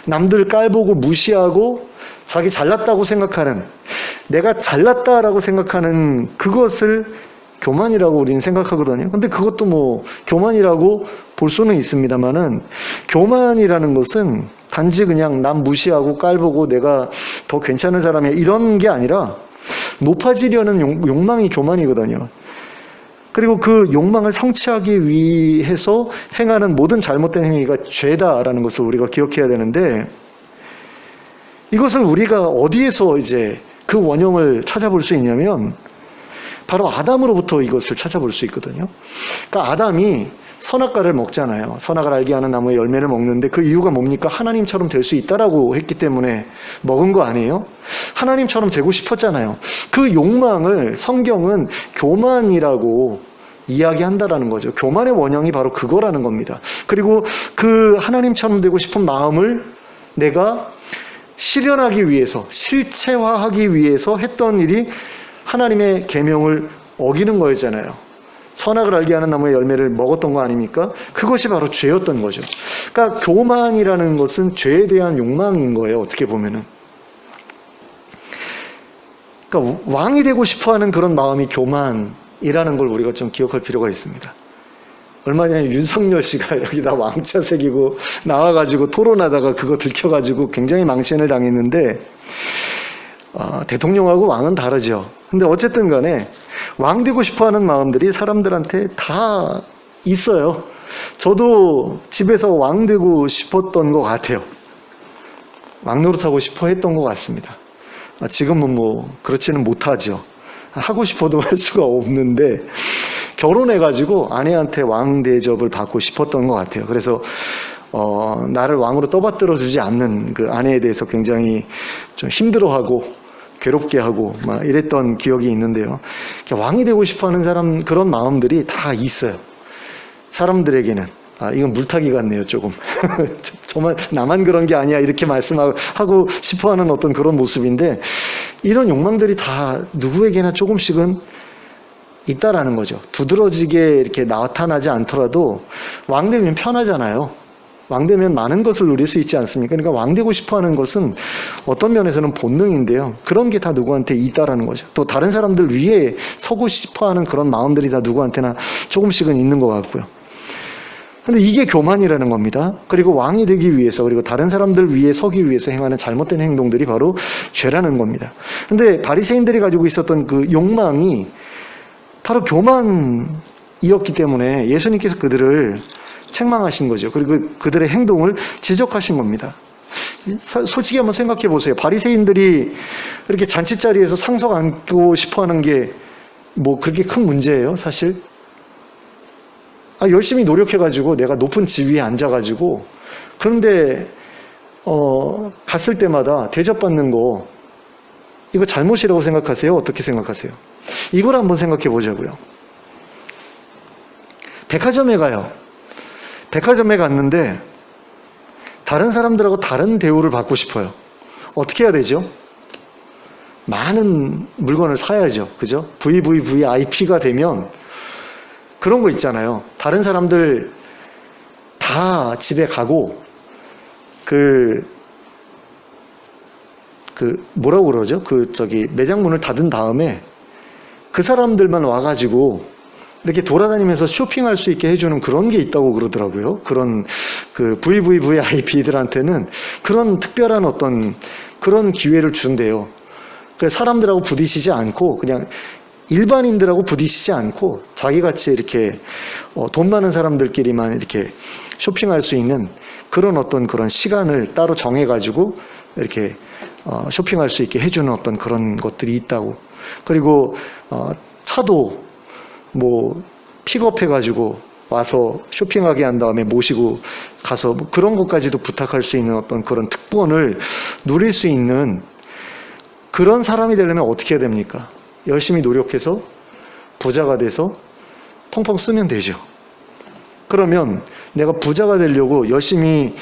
남들 깔보고 무시하고 자기 잘났다고 생각하는, 내가 잘났다라고 생각하는 그것을 교만이라고 우리는 생각하거든요. 근데 그것도 뭐 교만이라고 볼 수는 있습니다만은, 교만이라는 것은 단지 그냥 남 무시하고 깔보고 내가 더 괜찮은 사람이야 이런 게 아니라 높아지려는 욕망이 교만이거든요. 그리고 그 욕망을 성취하기 위해서 행하는 모든 잘못된 행위가 죄다라는 것을 우리가 기억해야 되는데, 이것을 우리가 어디에서 이제 그 원형을 찾아볼 수 있냐면 바로 아담으로부터 이것을 찾아볼 수 있거든요. 그러니까 아담이 선악과를 먹잖아요. 선악을 알게 하는 나무의 열매를 먹는데 그 이유가 뭡니까? 하나님처럼 될 수 있다라고 했기 때문에 먹은 거 아니에요? 하나님처럼 되고 싶었잖아요. 그 욕망을 성경은 교만이라고 이야기한다라는 거죠. 교만의 원형이 바로 그거라는 겁니다. 그리고 그 하나님처럼 되고 싶은 마음을 내가 실현하기 위해서, 실체화하기 위해서 했던 일이 하나님의 계명을 어기는 거였잖아요. 선악을 알게 하는 나무의 열매를 먹었던 거 아닙니까? 그것이 바로 죄였던 거죠. 그러니까 교만이라는 것은 죄에 대한 욕망인 거예요, 어떻게 보면은. 그러니까 왕이 되고 싶어하는 그런 마음이 교만이라는 걸 우리가 좀 기억할 필요가 있습니다. 얼마 전에 윤석열 씨가 여기다 왕자 새기고 나와가지고 토론하다가 그거 들켜가지고 굉장히 망신을 당했는데, 대통령하고 왕은 다르죠. 근데 어쨌든 간에 왕 되고 싶어하는 마음들이 사람들한테 다 있어요. 저도 집에서 왕 되고 싶었던 것 같아요. 왕 노릇하고 싶어 했던 것 같습니다. 지금은 뭐 그렇지는 못하죠. 하고 싶어도 할 수가 없는데, 결혼해가지고 아내한테 왕 대접을 받고 싶었던 것 같아요. 그래서 나를 왕으로 떠받들어 주지 않는 그 아내에 대해서 굉장히 좀 힘들어하고 괴롭게 하고 막 이랬던 기억이 있는데요. 왕이 되고 싶어하는 사람, 그런 마음들이 다 있어요. 사람들에게는. 이건 물타기 같네요, 조금. 저만, 나만 그런 게 아니야 이렇게 말씀하고 싶어하는 어떤 그런 모습인데, 이런 욕망들이 다 누구에게나 조금씩은 있다라는 거죠. 두드러지게 이렇게 나타나지 않더라도 왕 되면 편하잖아요. 왕 되면 많은 것을 누릴 수 있지 않습니까? 그러니까 왕 되고 싶어 하는 것은 어떤 면에서는 본능인데요. 그런 게 다 누구한테 있다라는 거죠. 또 다른 사람들 위에 서고 싶어 하는 그런 마음들이 다 누구한테나 조금씩은 있는 것 같고요. 근데 이게 교만이라는 겁니다. 그리고 왕이 되기 위해서, 그리고 다른 사람들 위에 서기 위해서 행하는 잘못된 행동들이 바로 죄라는 겁니다. 근데 바리새인들이 가지고 있었던 그 욕망이 바로 교만이었기 때문에 예수님께서 그들을 책망하신 거죠. 그리고 그들의 행동을 지적하신 겁니다. 솔직히 한번 생각해 보세요. 바리새인들이 이렇게 잔치자리에서 상석 앉고 싶어 하는 게 뭐 그렇게 큰 문제예요, 사실? 열심히 노력해가지고 내가 높은 지위에 앉아가지고, 그런데 갔을 때마다 대접받는 거, 이거 잘못이라고 생각하세요? 어떻게 생각하세요? 이걸 한번 생각해 보자고요. 백화점에 가요. 백화점에 갔는데 다른 사람들하고 다른 대우를 받고 싶어요. 어떻게 해야 되죠? 많은 물건을 사야죠. 그죠? VVVIP가 되면 그런 거 있잖아요. 다른 사람들 다 집에 가고 뭐라고 그러죠? 매장 문을 닫은 다음에 그 사람들만 와가지고 이렇게 돌아다니면서 쇼핑할 수 있게 해주는 그런 게 있다고 그러더라고요. 그런 VVVIP들한테는 그런 특별한 어떤 그런 기회를 준대요. 그래서 사람들하고 부딪히지 않고 그냥 일반인들하고 부딪히지 않고 자기같이 이렇게 돈 많은 사람들끼리만 이렇게 쇼핑할 수 있는 그런 어떤 그런 시간을 따로 정해가지고 이렇게 쇼핑할 수 있게 해주는 어떤 그런 것들이 있다고. 그리고 차도 뭐 픽업해가지고 와서 쇼핑하게 한 다음에 모시고 가서 뭐 그런 것까지도 부탁할 수 있는 어떤 그런 특권을 누릴 수 있는 그런 사람이 되려면 어떻게 해야 됩니까? 열심히 노력해서 부자가 돼서 펑펑 쓰면 되죠. 그러면 내가 부자가 되려고 열심히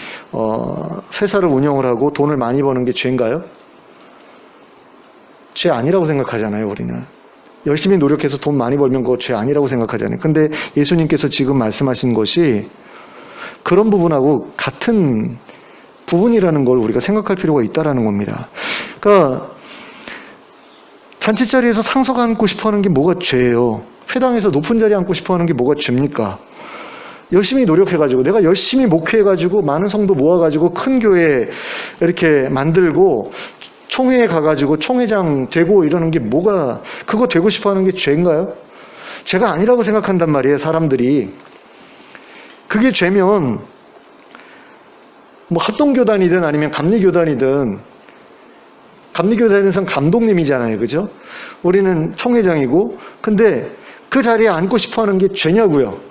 회사를 운영을 하고 돈을 많이 버는 게 죄인가요? 죄 아니라고 생각하잖아요, 우리는. 열심히 노력해서 돈 많이 벌면 그거 죄 아니라고 생각하잖아요. 근데 예수님께서 지금 말씀하신 것이 그런 부분하고 같은 부분이라는 걸 우리가 생각할 필요가 있다는 겁니다. 그러니까 잔치자리에서 상석 앉고 싶어하는 게 뭐가 죄예요? 회당에서 높은 자리에 앉고 싶어하는 게 뭐가 죄입니까? 열심히 노력해가지고 내가 열심히 목회해가지고 많은 성도 모아가지고 큰 교회 이렇게 만들고 총회에 가가지고 총회장 되고 이러는 게 뭐가, 그거 되고 싶어하는 게 죄인가요? 죄가 아니라고 생각한단 말이에요, 사람들이. 그게 죄면 뭐 합동교단이든 아니면 감리교단이든, 감리교단에선 감독님이잖아요, 그죠? 우리는 총회장이고, 근데 그 자리에 앉고 싶어하는 게 죄냐고요.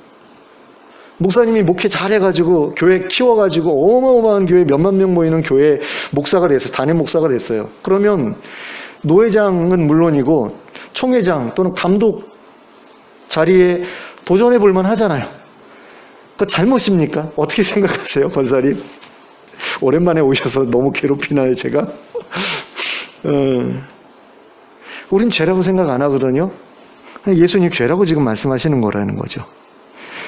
목사님이 목회 잘해가지고 교회 키워가지고 어마어마한 교회 몇만 명 모이는 교회 목사가 됐어요. 담임 목사가 됐어요. 그러면 노회장은 물론이고 총회장 또는 감독 자리에 도전해 볼 만 하잖아요. 그 잘못입니까? 어떻게 생각하세요, 권사님? 오랜만에 오셔서 너무 괴롭히나요, 제가? 우린 죄라고 생각 안 하거든요. 예수님 죄라고 지금 말씀하시는 거라는 거죠.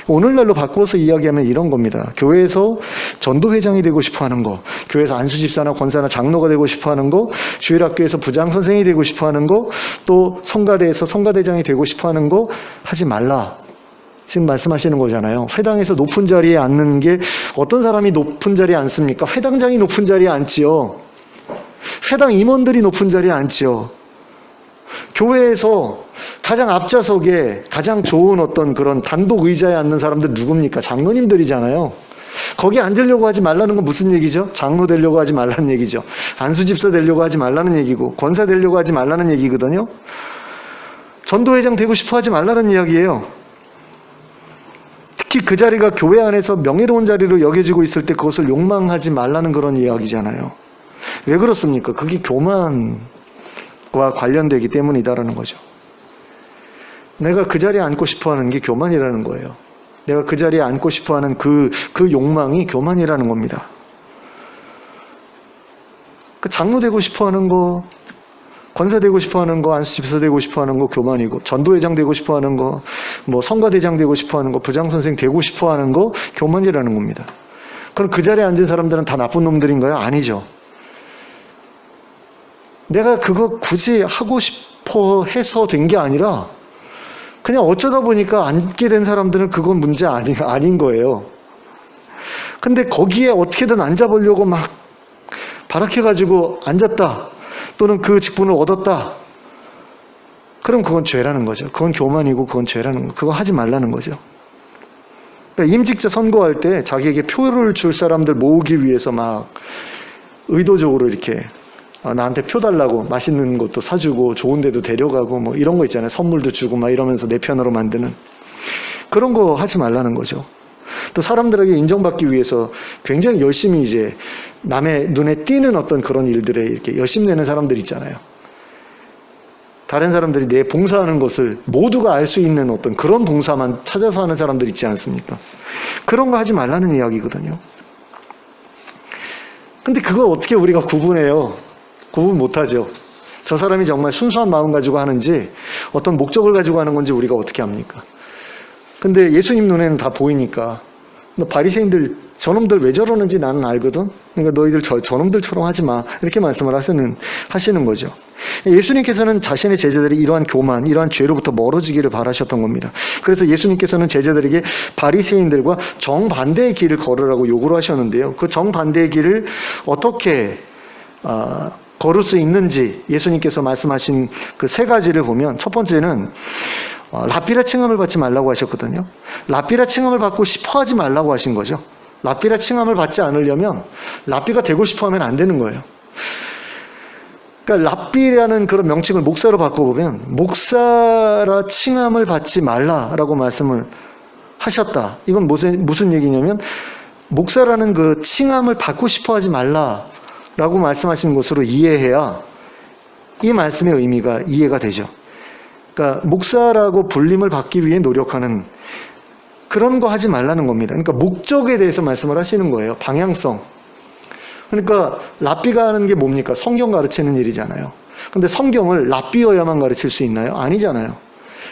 오늘날로 바꾸어서 이야기하면 이런 겁니다. 교회에서 전도회장이 되고 싶어하는 거, 교회에서 안수집사나 권사나 장로가 되고 싶어하는 거, 주일학교에서 부장선생이 되고 싶어하는 거, 또 성가대에서 성가대장이 되고 싶어하는 거 하지 말라. 지금 말씀하시는 거잖아요. 회당에서 높은 자리에 앉는 게, 어떤 사람이 높은 자리에 앉습니까? 회당장이 높은 자리에 앉지요. 회당 임원들이 높은 자리에 앉지요. 교회에서 가장 앞좌석에 가장 좋은 어떤 그런 단독 의자에 앉는 사람들 누굽니까? 장로님들이잖아요. 거기 앉으려고 하지 말라는 건 무슨 얘기죠? 장로 되려고 하지 말라는 얘기죠. 안수집사 되려고 하지 말라는 얘기고, 권사 되려고 하지 말라는 얘기거든요. 전도회장 되고 싶어 하지 말라는 이야기예요. 특히 그 자리가 교회 안에서 명예로운 자리로 여겨지고 있을 때 그것을 욕망하지 말라는 그런 이야기잖아요. 왜 그렇습니까? 그게 교만과 관련되기 때문이다라는 거죠. 내가 그 자리에 앉고 싶어하는 게 교만이라는 거예요. 내가 그 자리에 앉고 싶어하는 그 욕망이 교만이라는 겁니다. 그 장로 되고 싶어하는 거, 권사 되고 싶어하는 거, 안수집사 되고 싶어하는 거 교만이고, 전도회장 되고 싶어하는 거, 뭐 성가대장 되고 싶어하는 거, 부장선생 되고 싶어하는 거 교만이라는 겁니다. 그럼 그 자리에 앉은 사람들은 다 나쁜 놈들인가요? 아니죠. 내가 그거 굳이 하고 싶어 해서 된 게 아니라 그냥 어쩌다 보니까 앉게 된 사람들은 그건 문제 아닌 거예요. 근데 거기에 어떻게든 앉아보려고 막 발악해가지고 앉았다. 또는 그 직분을 얻었다. 그럼 그건 죄라는 거죠. 그건 교만이고 그건 죄라는 거. 그거 하지 말라는 거죠. 그러니까 임직자 선거할 때 자기에게 표를 줄 사람들 모으기 위해서 막 의도적으로 이렇게 나한테 표 달라고 맛있는 것도 사주고 좋은 데도 데려가고 뭐 이런 거 있잖아요. 선물도 주고 막 이러면서 내 편으로 만드는 그런 거 하지 말라는 거죠. 또 사람들에게 인정받기 위해서 굉장히 열심히 이제 남의 눈에 띄는 어떤 그런 일들에 이렇게 열심히 내는 사람들 있잖아요. 다른 사람들이 내 봉사하는 것을 모두가 알 수 있는 어떤 그런 봉사만 찾아서 하는 사람들 있지 않습니까? 그런 거 하지 말라는 이야기거든요. 근데 그걸 어떻게 우리가 구분해요? 구분 못하죠. 저 사람이 정말 순수한 마음 가지고 하는지 어떤 목적을 가지고 하는 건지 우리가 어떻게 합니까? 근데 예수님 눈에는 다 보이니까 바리새인들 저놈들 왜 저러는지 나는 알거든. 그러니까 너희들 저놈들처럼 하지 마. 이렇게 말씀을 하시는 거죠. 예수님께서는 자신의 제자들이 이러한 교만, 이러한 죄로부터 멀어지기를 바라셨던 겁니다. 그래서 예수님께서는 제자들에게 바리새인들과 정반대의 길을 걸으라고 요구를 하셨는데요. 그 정반대의 길을 어떻게 걸을 수 있는지 예수님께서 말씀하신 그 세 가지를 보면 첫 번째는 랍비라 칭함을 받지 말라고 하셨거든요. 랍비라 칭함을 받고 싶어 하지 말라고 하신 거죠. 랍비라 칭함을 받지 않으려면 랍비가 되고 싶어 하면 안 되는 거예요. 그러니까 랍비라는 그런 명칭을 목사로 바꿔보면 목사라 칭함을 받지 말라라고 말씀을 하셨다. 이건 무슨 얘기냐면 목사라는 그 칭함을 받고 싶어 하지 말라라고 말씀하신 것으로 이해해야 이 말씀의 의미가 이해가 되죠. 그러니까 목사라고 불림을 받기 위해 노력하는 그런 거 하지 말라는 겁니다. 그러니까 목적에 대해서 말씀을 하시는 거예요. 방향성. 그러니까 랍비가 하는 게 뭡니까? 성경 가르치는 일이잖아요. 근데 성경을 랍비어야만 가르칠 수 있나요? 아니잖아요.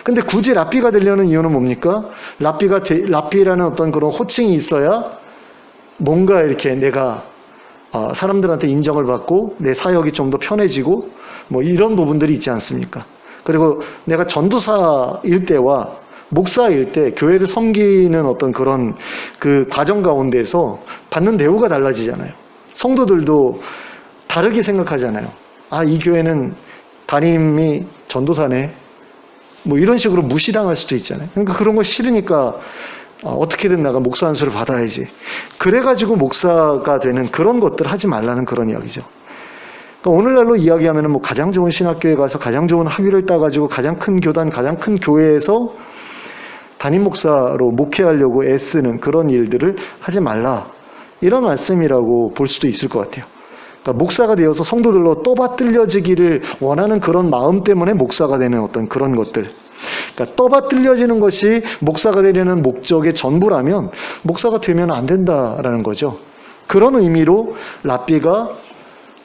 근데 굳이 랍비가 되려는 이유는 뭡니까? 랍비라는 어떤 그런 호칭이 있어야 뭔가 이렇게 내가 사람들한테 인정을 받고 내 사역이 좀 더 편해지고 뭐 이런 부분들이 있지 않습니까? 그리고 내가 전도사일 때와 목사일 때 교회를 섬기는 어떤 그런 그 과정 가운데서 받는 대우가 달라지잖아요. 성도들도 다르게 생각하잖아요. 아, 이 교회는 담임이 전도사네. 뭐 이런 식으로 무시당할 수도 있잖아요. 그러니까 그런 거 싫으니까 어떻게든 내가 목사 안수를 받아야지. 그래가지고 목사가 되는 그런 것들 하지 말라는 그런 이야기죠. 그러니까 오늘날로 이야기하면 뭐 가장 좋은 신학교에 가서 가장 좋은 학위를 따가지고 가장 큰 교단, 가장 큰 교회에서 담임 목사로 목회하려고 애쓰는 그런 일들을 하지 말라. 이런 말씀이라고 볼 수도 있을 것 같아요. 그러니까 목사가 되어서 성도들로 떠받들려지기를 원하는 그런 마음 때문에 목사가 되는 어떤 그런 것들. 그러니까 떠받들려지는 것이 목사가 되려는 목적의 전부라면 목사가 되면 안 된다라는 거죠. 그런 의미로 랍비가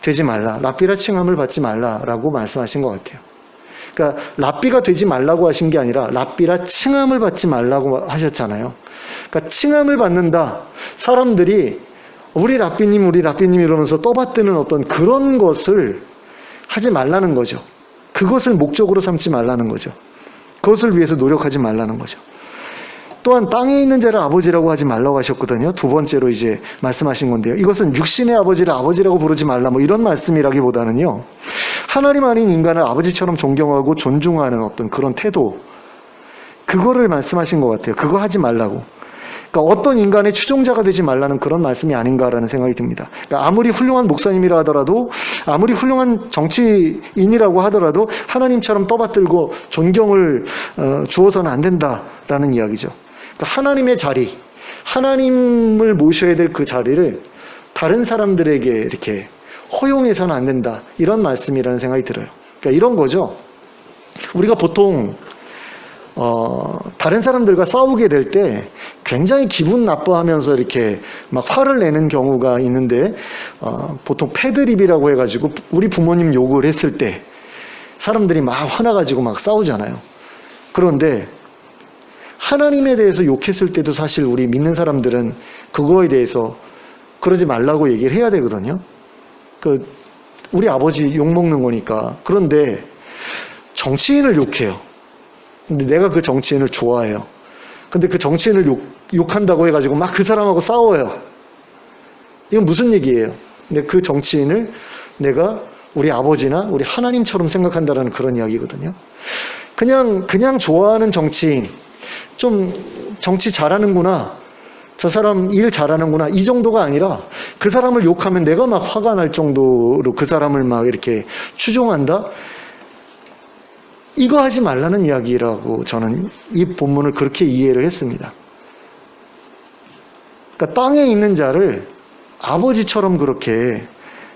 되지 말라, 랍비라 칭함을 받지 말라라고 말씀하신 것 같아요. 그러니까 랍비가 되지 말라고 하신 게 아니라 랍비라 칭함을 받지 말라고 하셨잖아요. 그러니까 칭함을 받는다. 사람들이 우리 랍비님 이러면서 떠받드는 어떤 그런 것을 하지 말라는 거죠. 그것을 목적으로 삼지 말라는 거죠. 그것을 위해서 노력하지 말라는 거죠. 또한 땅에 있는 자를 아버지라고 하지 말라고 하셨거든요. 두 번째로 이제 말씀하신 건데요. 이것은 육신의 아버지를 아버지라고 부르지 말라 뭐 이런 말씀이라기보다는요. 하나님 아닌 인간을 아버지처럼 존경하고 존중하는 어떤 그런 태도, 그거를 말씀하신 것 같아요. 그거 하지 말라고. 그러니까 어떤 인간의 추종자가 되지 말라는 그런 말씀이 아닌가라는 생각이 듭니다. 그러니까 아무리 훌륭한 목사님이라 하더라도, 아무리 훌륭한 정치인이라고 하더라도 하나님처럼 떠받들고 존경을 주어서는 안 된다라는 이야기죠. 그러니까 하나님의 자리, 하나님을 모셔야 될 그 자리를 다른 사람들에게 이렇게 허용해서는 안 된다. 이런 말씀이라는 생각이 들어요. 그러니까 이런 거죠. 우리가 보통 다른 사람들과 싸우게 될 때 굉장히 기분 나빠하면서 이렇게 막 화를 내는 경우가 있는데, 보통 패드립이라고 해가지고 우리 부모님 욕을 했을 때 사람들이 막 화나가지고 막 싸우잖아요. 그런데 하나님에 대해서 욕했을 때도 사실 우리 믿는 사람들은 그거에 대해서 그러지 말라고 얘기를 해야 되거든요. 우리 아버지 욕먹는 거니까. 그런데 정치인을 욕해요. 근데 내가 그 정치인을 좋아해요. 근데 그 정치인을 욕한다고 해가지고 막 그 사람하고 싸워요. 이건 무슨 얘기예요? 근데 그 정치인을 내가 우리 아버지나 우리 하나님처럼 생각한다라는 그런 이야기거든요. 그냥 좋아하는 정치인, 좀 정치 잘하는구나, 저 사람 일 잘하는구나, 이 정도가 아니라 그 사람을 욕하면 내가 막 화가 날 정도로 그 사람을 막 이렇게 추종한다? 이거 하지 말라는 이야기라고 저는 이 본문을 그렇게 이해를 했습니다. 그러니까 땅에 있는 자를 아버지처럼 그렇게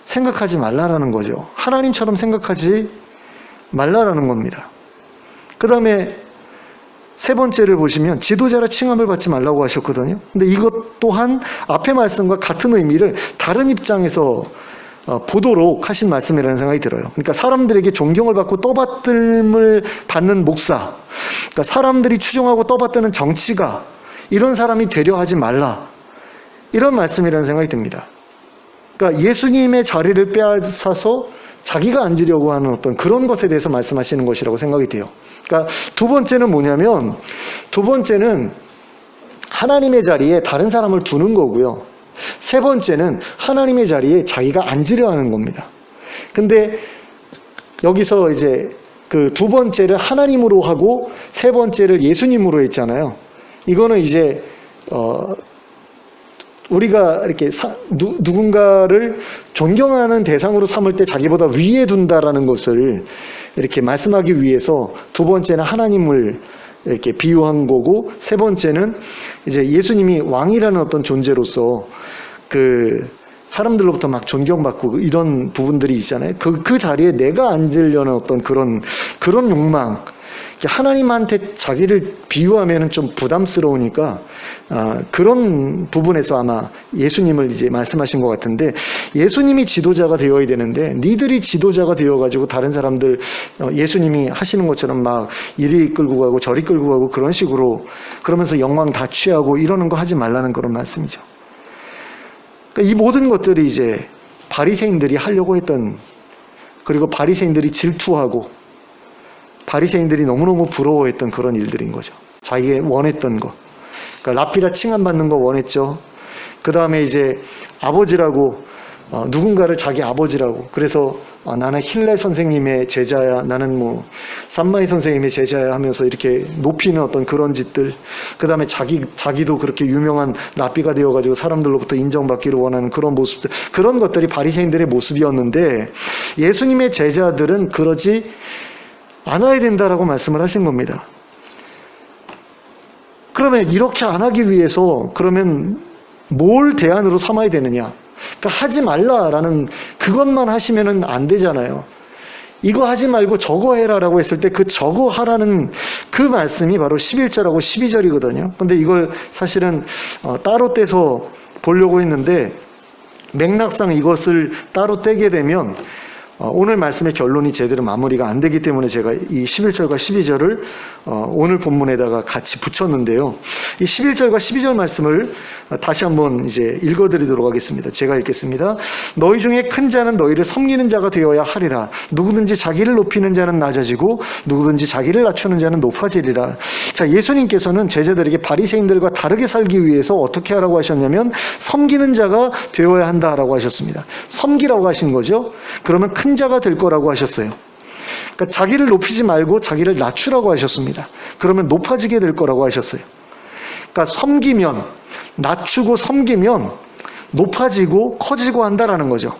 생각하지 말라라는 거죠. 하나님처럼 생각하지 말라라는 겁니다. 그 다음에 세 번째를 보시면 지도자라 칭함을 받지 말라고 하셨거든요. 근데 이것 또한 앞의 말씀과 같은 의미를 다른 입장에서 보도록 하신 말씀이라는 생각이 들어요. 그러니까 사람들에게 존경을 받고 떠받들을 받는 목사, 그러니까 사람들이 추종하고 떠받드는 정치가 이런 사람이 되려 하지 말라, 이런 말씀이라는 생각이 듭니다. 그러니까 예수님의 자리를 빼앗아서 자기가 앉으려고 하는 어떤 그런 것에 대해서 말씀하시는 것이라고 생각이 돼요. 그러니까 두 번째는 뭐냐면, 두 번째는 하나님의 자리에 다른 사람을 두는 거고요. 세 번째는 하나님의 자리에 자기가 앉으려 하는 겁니다. 근데 여기서 이제 그 두 번째를 하나님으로 하고 세 번째를 예수님으로 했잖아요. 이거는 이제 우리가 이렇게 누군가를 존경하는 대상으로 삼을 때 자기보다 위에 둔다라는 것을 이렇게 말씀하기 위해서 두 번째는 하나님을 이렇게 비유한 거고, 세 번째는 이제 예수님이 왕이라는 어떤 존재로서 그 사람들로부터 막 존경받고 이런 부분들이 있잖아요. 그 자리에 내가 앉으려는 어떤 그런 욕망, 하나님한테 자기를 비유하면 좀 부담스러우니까 그런 부분에서 아마 예수님을 이제 말씀하신 것 같은데, 예수님이 지도자가 되어야 되는데 니들이 지도자가 되어가지고 다른 사람들 예수님이 하시는 것처럼 막 이리 끌고 가고 저리 끌고 가고 그런 식으로 그러면서 영광 다 취하고 이러는 거 하지 말라는 그런 말씀이죠. 그러니까 이 모든 것들이 이제 바리새인들이 하려고 했던, 그리고 바리새인들이 질투하고 바리새인들이 너무너무 부러워했던 그런 일들인 거죠. 자기가 원했던 거. 그러니까 랍비라 칭함받는 거 원했죠. 그 다음에 이제 아버지라고, 누군가를 자기 아버지라고. 그래서 나는 힐레 선생님의 제자야, 나는 뭐 산마이 선생님의 제자야 하면서 이렇게 높이는 어떤 그런 짓들. 그 다음에 자기도 그렇게 유명한 랍비가 되어가지고 사람들로부터 인정받기를 원하는 그런 모습들. 그런 것들이 바리새인들의 모습이었는데 예수님의 제자들은 그러지 않아야 된다라고 말씀을 하신 겁니다. 그러면 이렇게 안 하기 위해서 그러면 뭘 대안으로 삼아야 되느냐? 그러니까 하지 말라라는 그것만 하시면은 안 되잖아요. 이거 하지 말고 저거 해라라고 했을 때 그 저거 하라는 그 말씀이 바로 11절하고 12절이거든요. 근데 이걸 사실은 따로 떼서 보려고 했는데 맥락상 이것을 따로 떼게 되면 오늘 말씀의 결론이 제대로 마무리가 안 되기 때문에 제가 이 11절과 12절을 오늘 본문에다가 같이 붙였는데요. 이 11절과 12절 말씀을 다시 한번 이제 읽어드리도록 하겠습니다. 제가 읽겠습니다. 너희 중에 큰 자는 너희를 섬기는 자가 되어야 하리라. 누구든지 자기를 높이는 자는 낮아지고 누구든지 자기를 낮추는 자는 높아지리라. 자, 예수님께서는 제자들에게 바리새인들과 다르게 살기 위해서 어떻게 하라고 하셨냐면 섬기는 자가 되어야 한다라고 하셨습니다. 섬기라고 하신 거죠. 그러면 큰 자가 될 거라고 하셨어요. 그러니까 자기를 높이지 말고 자기를 낮추라고 하셨습니다. 그러면 높아지게 될 거라고 하셨어요. 그러니까 섬기면, 낮추고 섬기면 높아지고 커지고 한다라는 거죠.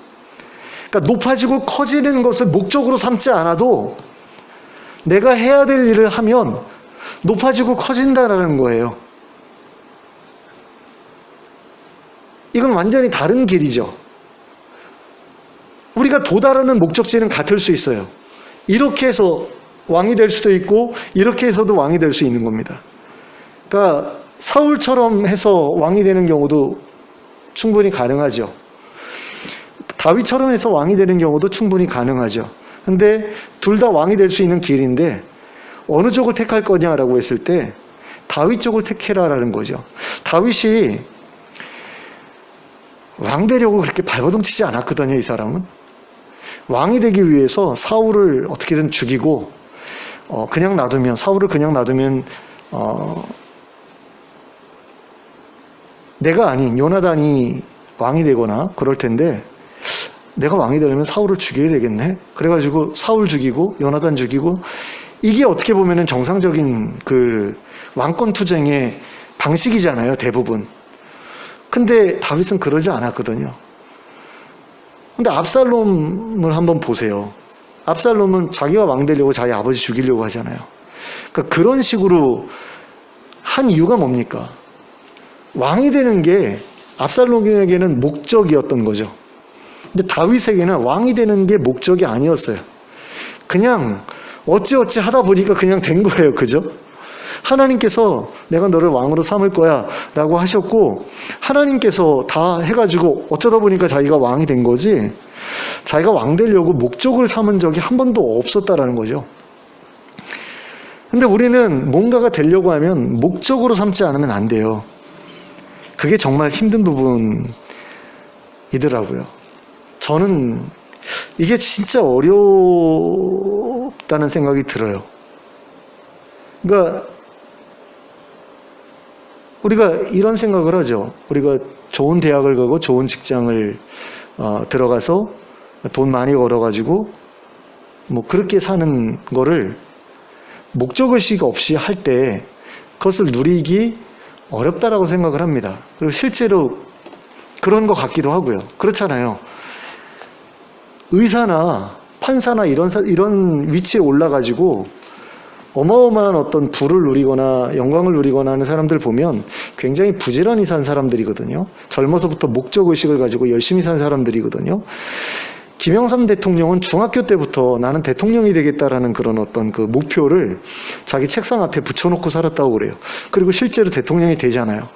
그러니까 높아지고 커지는 것을 목적으로 삼지 않아도 내가 해야 될 일을 하면 높아지고 커진다라는 거예요. 이건 완전히 다른 길이죠. 우리가 도달하는 목적지는 같을 수 있어요. 이렇게 해서 왕이 될 수도 있고 이렇게 해서도 왕이 될 수 있는 겁니다. 그러니까 사울처럼 해서 왕이 되는 경우도 충분히 가능하죠. 다윗처럼 해서 왕이 되는 경우도 충분히 가능하죠. 근데 둘 다 왕이 될 수 있는 길인데 어느 쪽을 택할 거냐라고 했을 때 다윗 쪽을 택해라라는 거죠. 다윗이 왕 되려고 그렇게 발버둥 치지 않았거든요, 이 사람은. 왕이 되기 위해서 사울을 어떻게든 죽이고, 사울을 그냥 놔두면, 내가 아닌 요나단이 왕이 되거나 그럴 텐데, 내가 왕이 되려면 사울을 죽여야 되겠네? 그래가지고 사울 죽이고, 요나단 죽이고, 이게 어떻게 보면은 정상적인 그 왕권 투쟁의 방식이잖아요, 대부분. 근데 다윗은 그러지 않았거든요. 근데 압살롬을 한번 보세요. 압살롬은 자기가 왕 되려고 자기 아버지 죽이려고 하잖아요. 그러니까 그런 식으로 한 이유가 뭡니까? 왕이 되는 게 압살롬에게는 목적이었던 거죠. 근데 다윗에게는 왕이 되는 게 목적이 아니었어요. 그냥 어찌어찌 하다 보니까 그냥 된 거예요. 그죠? 하나님께서 내가 너를 왕으로 삼을 거야 라고 하셨고, 하나님께서 다 해가지고 어쩌다 보니까 자기가 왕이 된 거지, 자기가 왕 되려고 목적을 삼은 적이 한 번도 없었다라는 거죠. 근데 우리는 뭔가가 되려고 하면 목적으로 삼지 않으면 안 돼요. 그게 정말 힘든 부분이더라고요. 저는 이게 진짜 어렵다는 생각이 들어요. 그러니까 우리가 이런 생각을 하죠. 우리가 좋은 대학을 가고 좋은 직장을 들어가서 돈 많이 벌어가지고 뭐 그렇게 사는 거를 목적의식 없이 할 때 그것을 누리기 어렵다라고 생각을 합니다. 그리고 실제로 그런 것 같기도 하고요. 그렇잖아요. 의사나 판사나 이런 위치에 올라가지고 어마어마한 어떤 부를 누리거나 영광을 누리거나 하는 사람들 보면 굉장히 부지런히 산 사람들이거든요. 젊어서부터 목적의식을 가지고 열심히 산 사람들이거든요. 김영삼 대통령은 중학교 때부터 나는 대통령이 되겠다라는 그런 어떤 그 목표를 자기 책상 앞에 붙여놓고 살았다고 그래요. 그리고 실제로 대통령이 되잖아요.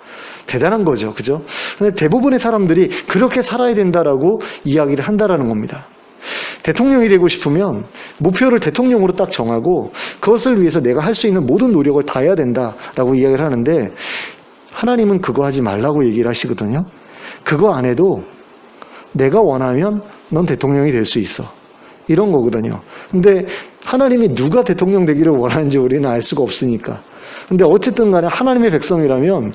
대단한 거죠. 그죠? 근데 대부분의 사람들이 그렇게 살아야 된다라고 이야기를 한다라는 겁니다. 대통령이 되고 싶으면 목표를 대통령으로 딱 정하고 그것을 위해서 내가 할 수 있는 모든 노력을 다해야 된다라고 이야기를 하는데, 하나님은 그거 하지 말라고 얘기를 하시거든요. 그거 안 해도 내가 원하면 넌 대통령이 될 수 있어. 이런 거거든요. 근데 하나님이 누가 대통령 되기를 원하는지 우리는 알 수가 없으니까. 근데 어쨌든 간에 하나님의 백성이라면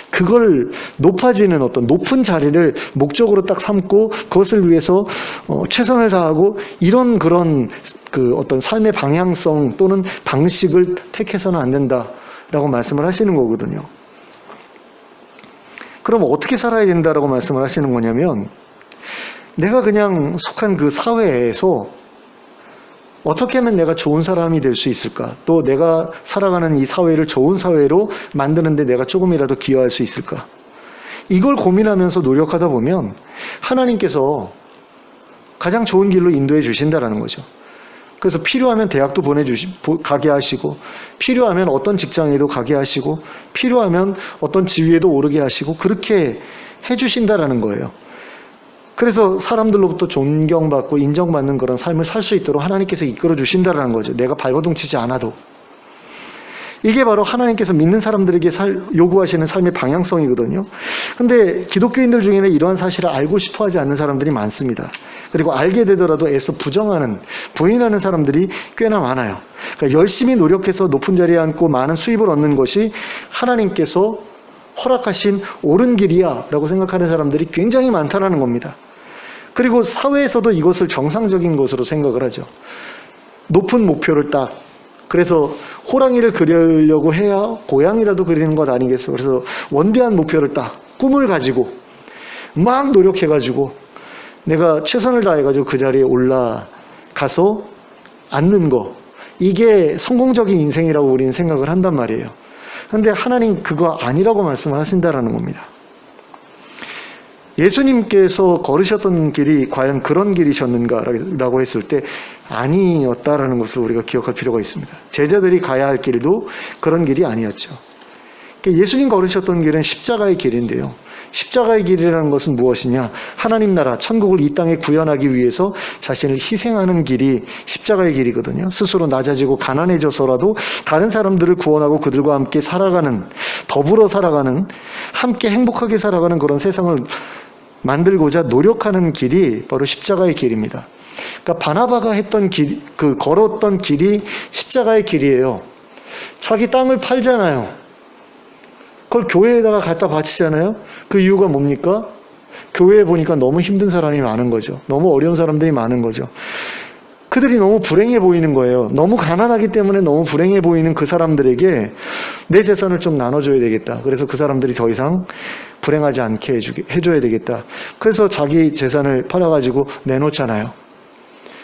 그걸 높아지는 어떤 높은 자리를 목적으로 딱 삼고 그것을 위해서 최선을 다하고 이런 그런 그 어떤 삶의 방향성 또는 방식을 택해서는 안 된다라고 말씀을 하시는 거거든요. 그럼 어떻게 살아야 된다라고 말씀을 하시는 거냐면, 내가 그냥 속한 그 사회에서 어떻게 하면 내가 좋은 사람이 될 수 있을까? 또 내가 살아가는 이 사회를 좋은 사회로 만드는데 내가 조금이라도 기여할 수 있을까? 이걸 고민하면서 노력하다 보면 하나님께서 가장 좋은 길로 인도해 주신다라는 거죠. 그래서 필요하면 대학도 가게 하시고, 필요하면 어떤 직장에도 가게 하시고, 필요하면 어떤 지위에도 오르게 하시고, 그렇게 해주신다라는 거예요. 그래서 사람들로부터 존경받고 인정받는 그런 삶을 살 수 있도록 하나님께서 이끌어 주신다라는 거죠. 내가 발버둥 치지 않아도. 이게 바로 하나님께서 믿는 사람들에게 요구하시는 삶의 방향성이거든요. 근데 기독교인들 중에는 이러한 사실을 알고 싶어 하지 않는 사람들이 많습니다. 그리고 알게 되더라도 애써 부인하는 사람들이 꽤나 많아요. 그러니까 열심히 노력해서 높은 자리에 앉고 많은 수입을 얻는 것이 하나님께서 허락하신 옳은 길이야 라고 생각하는 사람들이 굉장히 많다는 겁니다. 그리고 사회에서도 이것을 정상적인 것으로 생각을 하죠. 높은 목표를 딱, 그래서 호랑이를 그리려고 해야 고양이라도 그리는 것 아니겠어. 그래서 원대한 목표를 딱, 꿈을 가지고 막 노력해가지고 내가 최선을 다해가지고 그 자리에 올라가서 앉는 거, 이게 성공적인 인생이라고 우리는 생각을 한단 말이에요. 그런데 하나님 그거 아니라고 말씀을 하신다라는 겁니다. 예수님께서 걸으셨던 길이 과연 그런 길이셨는가라고 했을 때 아니었다라는 것을 우리가 기억할 필요가 있습니다. 제자들이 가야 할 길도 그런 길이 아니었죠. 예수님 걸으셨던 길은 십자가의 길인데요. 십자가의 길이라는 것은 무엇이냐? 하나님 나라, 천국을 이 땅에 구현하기 위해서 자신을 희생하는 길이 십자가의 길이거든요. 스스로 낮아지고 가난해져서라도 다른 사람들을 구원하고 그들과 함께 살아가는, 더불어 살아가는, 함께 행복하게 살아가는 그런 세상을 만들고자 노력하는 길이 바로 십자가의 길입니다. 그러니까 바나바가 했던 길, 걸었던 길이 십자가의 길이에요. 자기 땅을 팔잖아요. 그걸 교회에다가 갖다 바치잖아요. 그 이유가 뭡니까? 교회에 보니까 너무 힘든 사람이 많은 거죠. 너무 어려운 사람들이 많은 거죠. 그들이 너무 불행해 보이는 거예요. 너무 가난하기 때문에 너무 불행해 보이는 그 사람들에게 내 재산을 좀 나눠줘야 되겠다. 그래서 그 사람들이 더 이상 불행하지 않게 해줘야 되겠다. 그래서 자기 재산을 팔아가지고 내놓잖아요.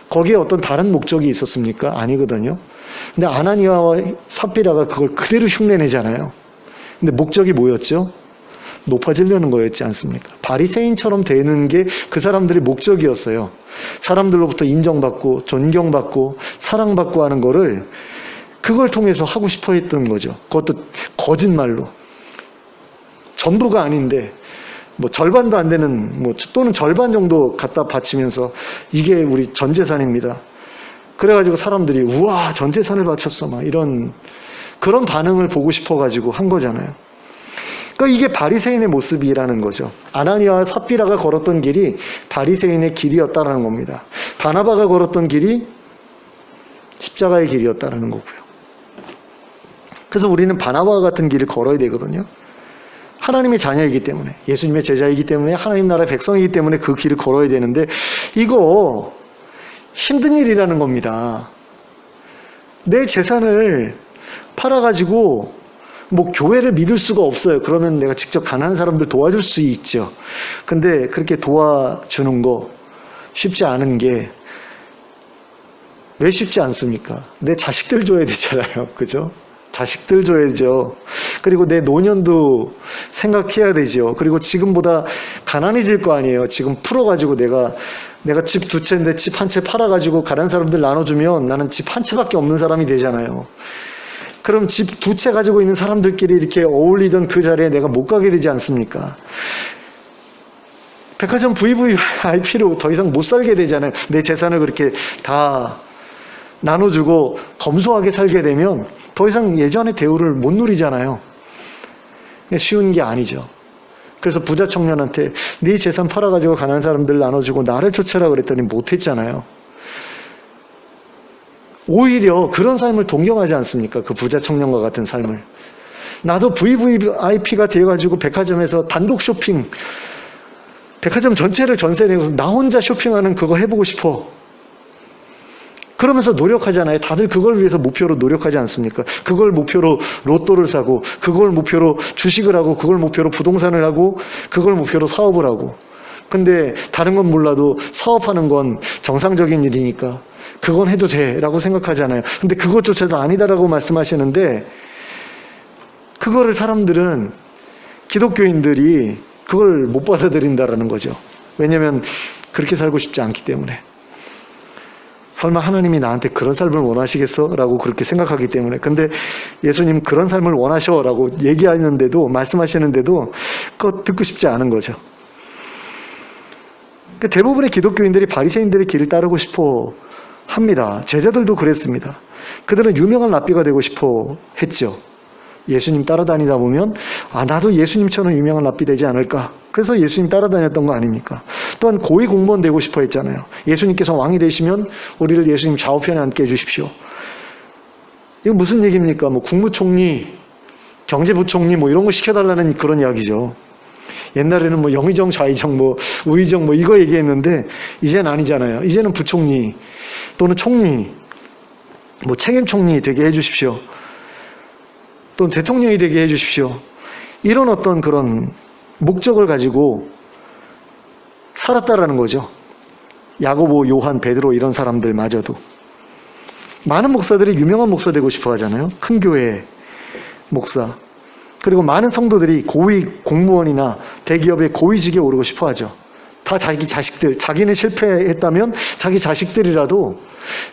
거기에 어떤 다른 목적이 있었습니까? 아니거든요. 근데 아나니아와 삽비라가 그걸 그대로 흉내내잖아요. 근데 목적이 뭐였죠? 높아지려는 거였지 않습니까? 바리새인처럼 되는 게 그 사람들의 목적이었어요. 사람들로부터 인정받고 존경받고 사랑받고 하는 거를 그걸 통해서 하고 싶어 했던 거죠. 그것도 거짓말로. 전부가 아닌데 뭐 절반도 안 되는 또는 절반 정도 갖다 바치면서 이게 우리 전 재산입니다. 그래가지고 사람들이 우와 전 재산을 바쳤어 막 이런 그런 반응을 보고 싶어가지고 한 거잖아요. 그러니까 이게 바리새인의 모습이라는 거죠. 아나니아와 삽비라가 걸었던 길이 바리새인의 길이었다라는 겁니다. 바나바가 걸었던 길이 십자가의 길이었다라는 거고요. 그래서 우리는 바나바와 같은 길을 걸어야 되거든요. 하나님의 자녀이기 때문에, 예수님의 제자이기 때문에, 하나님 나라의 백성이기 때문에 그 길을 걸어야 되는데 이거 힘든 일이라는 겁니다. 내 재산을 팔아가지고 교회를 믿을 수가 없어요. 그러면 내가 직접 가난한 사람들 도와줄 수 있죠. 근데 그렇게 도와주는 거 쉽지 않은 게 왜 쉽지 않습니까? 내 자식들 줘야 되잖아요. 그죠? 자식들 줘야죠. 그리고 내 노년도 생각해야 되죠. 그리고 지금보다 가난해질 거 아니에요. 지금 풀어가지고 내가 집 2채인데 집 1채 팔아가지고 가난한 사람들 나눠주면 나는 집 1채밖에 없는 사람이 되잖아요. 그럼 집 2채 가지고 있는 사람들끼리 이렇게 어울리던 그 자리에 내가 못 가게 되지 않습니까? 백화점 VVIP로 더 이상 못 살게 되잖아요. 내 재산을 그렇게 다 나눠주고 검소하게 살게 되면 더 이상 예전의 대우를 못 누리잖아요. 쉬운 게 아니죠. 그래서 부자 청년한테 네 재산 팔아가지고 가난한 사람들 나눠주고 나를 쫓아라 그랬더니 못했잖아요. 오히려 그런 삶을 동경하지 않습니까? 그 부자 청년과 같은 삶을. 나도 VVIP가 되어가지고 백화점에서 단독 쇼핑, 백화점 전체를 전세 내고서 나 혼자 쇼핑하는 그거 해보고 싶어. 그러면서 노력하잖아요. 다들 그걸 위해서 목표로 노력하지 않습니까? 그걸 목표로 로또를 사고, 그걸 목표로 주식을 하고, 그걸 목표로 부동산을 하고, 그걸 목표로 사업을 하고. 근데 다른 건 몰라도 사업하는 건 정상적인 일이니까 그건 해도 돼라고 생각하잖아요. 근데 그것조차도 아니다라고 말씀하시는데 그거를 사람들은 기독교인들이 그걸 못 받아들인다라는 거죠. 왜냐하면 그렇게 살고 싶지 않기 때문에. 설마 하나님이 나한테 그런 삶을 원하시겠어? 라고 그렇게 생각하기 때문에. 근데 예수님 그런 삶을 원하셔 라고 얘기하는데도 말씀하시는데도 그거 듣고 싶지 않은 거죠. 대부분의 기독교인들이 바리새인들의 길을 따르고 싶어 합니다. 제자들도 그랬습니다. 그들은 유명한 랍비가 되고 싶어 했죠. 예수님 따라다니다 보면 나도 예수님처럼 유명한 랍비 되지 않을까. 그래서 예수님 따라다녔던 거 아닙니까? 또한 고위 공무원 되고 싶어 했잖아요. 예수님께서 왕이 되시면 우리를 예수님 좌우편에 앉게 해주십시오. 이거 무슨 얘기입니까? 국무총리, 경제부총리 이런 거 시켜달라는 그런 이야기죠. 옛날에는 영의정, 좌의정, 우의정 이거 얘기했는데 이제는 아니잖아요. 이제는 부총리 또는 총리, 책임총리 되게 해주십시오. 또는 대통령이 되게 해주십시오. 이런 어떤 그런 목적을 가지고 살았다라는 거죠. 야고보, 요한, 베드로 이런 사람들마저도. 많은 목사들이 유명한 목사 되고 싶어 하잖아요. 큰 교회 목사. 그리고 많은 성도들이 고위 공무원이나 대기업의 고위직에 오르고 싶어 하죠. 다 자기 자식들, 자기는 실패했다면 자기 자식들이라도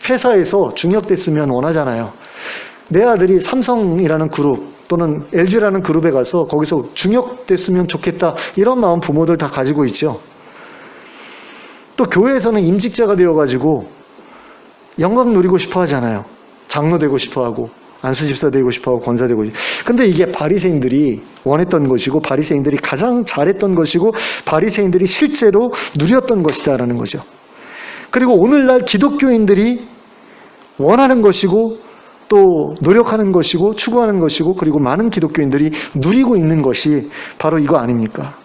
회사에서 중역됐으면 원하잖아요. 내 아들이 삼성이라는 그룹 또는 LG라는 그룹에 가서 거기서 중역됐으면 좋겠다. 이런 마음 부모들 다 가지고 있죠. 또 교회에서는 임직자가 되어가지고 영광 누리고 싶어 하잖아요. 장로 되고 싶어 하고 안수 집사 되고 싶어하고 권사 되고 싶어. 근데 이게 바리새인들이 원했던 것이고 바리새인들이 가장 잘했던 것이고 바리새인들이 실제로 누렸던 것이다라는 거죠. 그리고 오늘날 기독교인들이 원하는 것이고 또 노력하는 것이고 추구하는 것이고 그리고 많은 기독교인들이 누리고 있는 것이 바로 이거 아닙니까?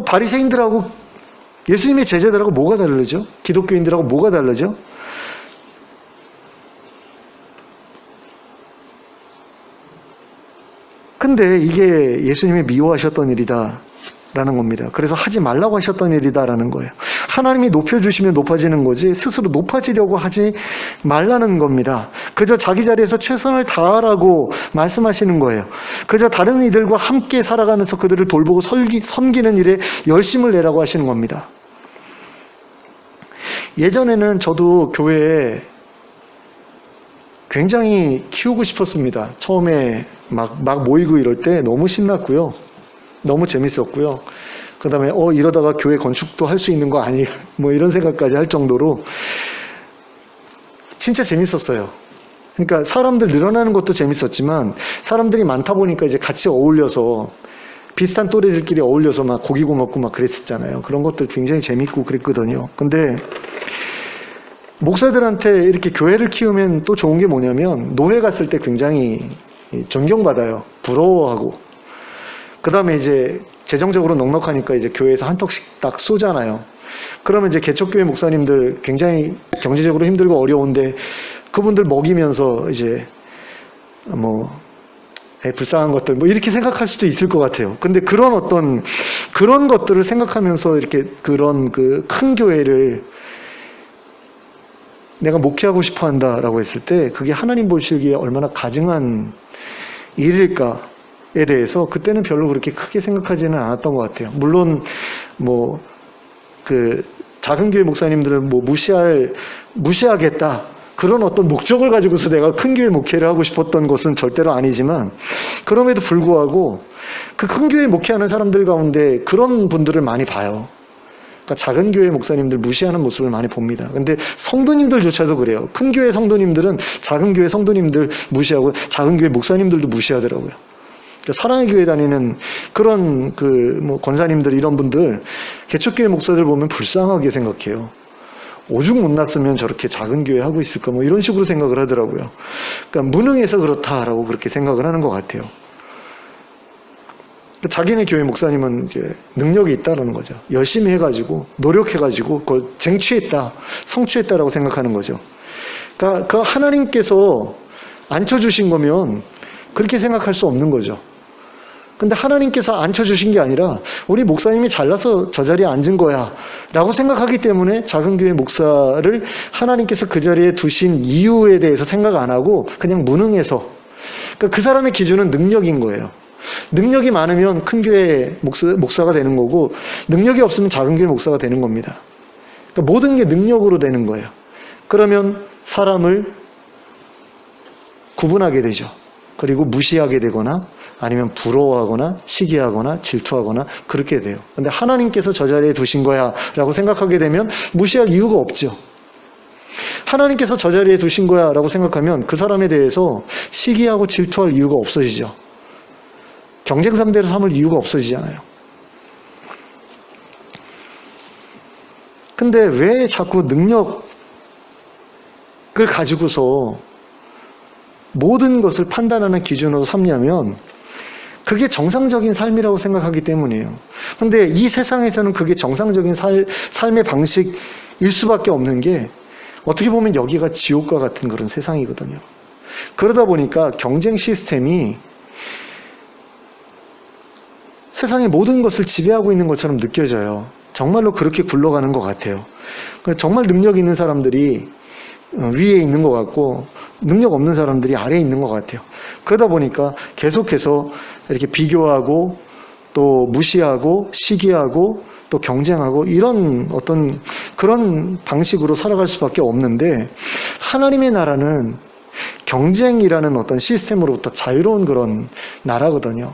바리새인들하고 예수님의 제자들하고 뭐가 다르죠? 기독교인들하고 뭐가 다르죠? 근데 이게 예수님이 미워하셨던 일이다 라는 겁니다. 그래서 하지 말라고 하셨던 일이다 라는 거예요. 하나님이 높여주시면 높아지는 거지 스스로 높아지려고 하지 말라는 겁니다. 그저 자기 자리에서 최선을 다하라고 말씀하시는 거예요. 그저 다른 이들과 함께 살아가면서 그들을 돌보고 섬기는 일에 열심을 내라고 하시는 겁니다. 예전에는 저도 교회에 굉장히 키우고 싶었습니다. 처음에 막 모이고 이럴 때 너무 신났고요. 너무 재밌었고요. 그 다음에 이러다가 교회 건축도 할 수 있는 거 아니야? 뭐 이런 생각까지 할 정도로 진짜 재밌었어요. 그러니까 사람들 늘어나는 것도 재밌었지만 사람들이 많다 보니까 이제 같이 어울려서 비슷한 또래들끼리 어울려서 막 고기 구워 먹고 막 그랬었잖아요. 그런 것들 굉장히 재밌고 그랬거든요. 근데 목사들한테 이렇게 교회를 키우면 또 좋은 게 뭐냐면 노회 갔을 때 굉장히 존경받아요. 부러워하고. 그 다음에 이제 재정적으로 넉넉하니까 이제 교회에서 한턱씩 딱 쏘잖아요. 그러면 이제 개척교회 목사님들 굉장히 경제적으로 힘들고 어려운데 그분들 먹이면서 이제 뭐 불쌍한 것들 뭐 이렇게 생각할 수도 있을 것 같아요. 근데 그런 것들을 생각하면서 이렇게 그런 그 큰 교회를 내가 목회하고 싶어 한다라고 했을 때 그게 하나님 보시기에 얼마나 가증한 일일까에 대해서 그때는 별로 그렇게 크게 생각하지는 않았던 것 같아요. 물론 뭐 그 작은 교회 목사님들은 뭐 무시하겠다 그런 어떤 목적을 가지고서 내가 큰 교회 목회를 하고 싶었던 것은 절대로 아니지만 그럼에도 불구하고 그 큰 교회 목회하는 사람들 가운데 그런 분들을 많이 봐요. 그러니까 작은 교회 목사님들 무시하는 모습을 많이 봅니다. 근데 성도님들조차도 그래요. 큰 교회 성도님들은 작은 교회 성도님들 무시하고 작은 교회 목사님들도 무시하더라고요. 그러니까 사랑의 교회 다니는 그런 뭐 권사님들 이런 분들 개척교회 목사들 보면 불쌍하게 생각해요. 오죽 못났으면 저렇게 작은 교회 하고 있을까 뭐 이런 식으로 생각을 하더라고요. 그러니까 무능해서 그렇다라고 그렇게 생각을 하는 것 같아요. 자기네 교회 목사님은 이제 능력이 있다라는 거죠. 열심히 해가지고 노력해가지고 그걸 쟁취했다, 성취했다라고 생각하는 거죠. 그러니까 그 하나님께서 앉혀주신 거면 그렇게 생각할 수 없는 거죠. 근데 하나님께서 앉혀주신 게 아니라 우리 목사님이 잘나서 저 자리에 앉은 거야 라고 생각하기 때문에 작은 교회 목사를 하나님께서 그 자리에 두신 이유에 대해서 생각 안 하고 그냥 무능해서 그러니까 그 사람의 기준은 능력인 거예요. 능력이 많으면 큰 교회 목사가 되는 거고 능력이 없으면 작은 교회 목사가 되는 겁니다. 그러니까 모든 게 능력으로 되는 거예요. 그러면 사람을 구분하게 되죠. 그리고 무시하게 되거나 아니면 부러워하거나 시기하거나 질투하거나 그렇게 돼요. 근데 하나님께서 저 자리에 두신 거야 라고 생각하게 되면 무시할 이유가 없죠. 하나님께서 저 자리에 두신 거야 라고 생각하면 그 사람에 대해서 시기하고 질투할 이유가 없어지죠. 경쟁 상대로 삼을 이유가 없어지잖아요. 근데 왜 자꾸 능력을 가지고서 모든 것을 판단하는 기준으로 삼냐면 그게 정상적인 삶이라고 생각하기 때문이에요. 근데 이 세상에서는 그게 정상적인 삶의 방식일 수밖에 없는 게 어떻게 보면 여기가 지옥과 같은 그런 세상이거든요. 그러다 보니까 경쟁 시스템이 세상의 모든 것을 지배하고 있는 것처럼 느껴져요. 정말로 그렇게 굴러가는 것 같아요. 정말 능력 있는 사람들이 위에 있는 것 같고 능력 없는 사람들이 아래에 있는 것 같아요. 그러다 보니까 계속해서 이렇게 비교하고 또 무시하고 시기하고 또 경쟁하고 이런 어떤 그런 방식으로 살아갈 수밖에 없는데 하나님의 나라는 경쟁이라는 어떤 시스템으로부터 자유로운 그런 나라거든요.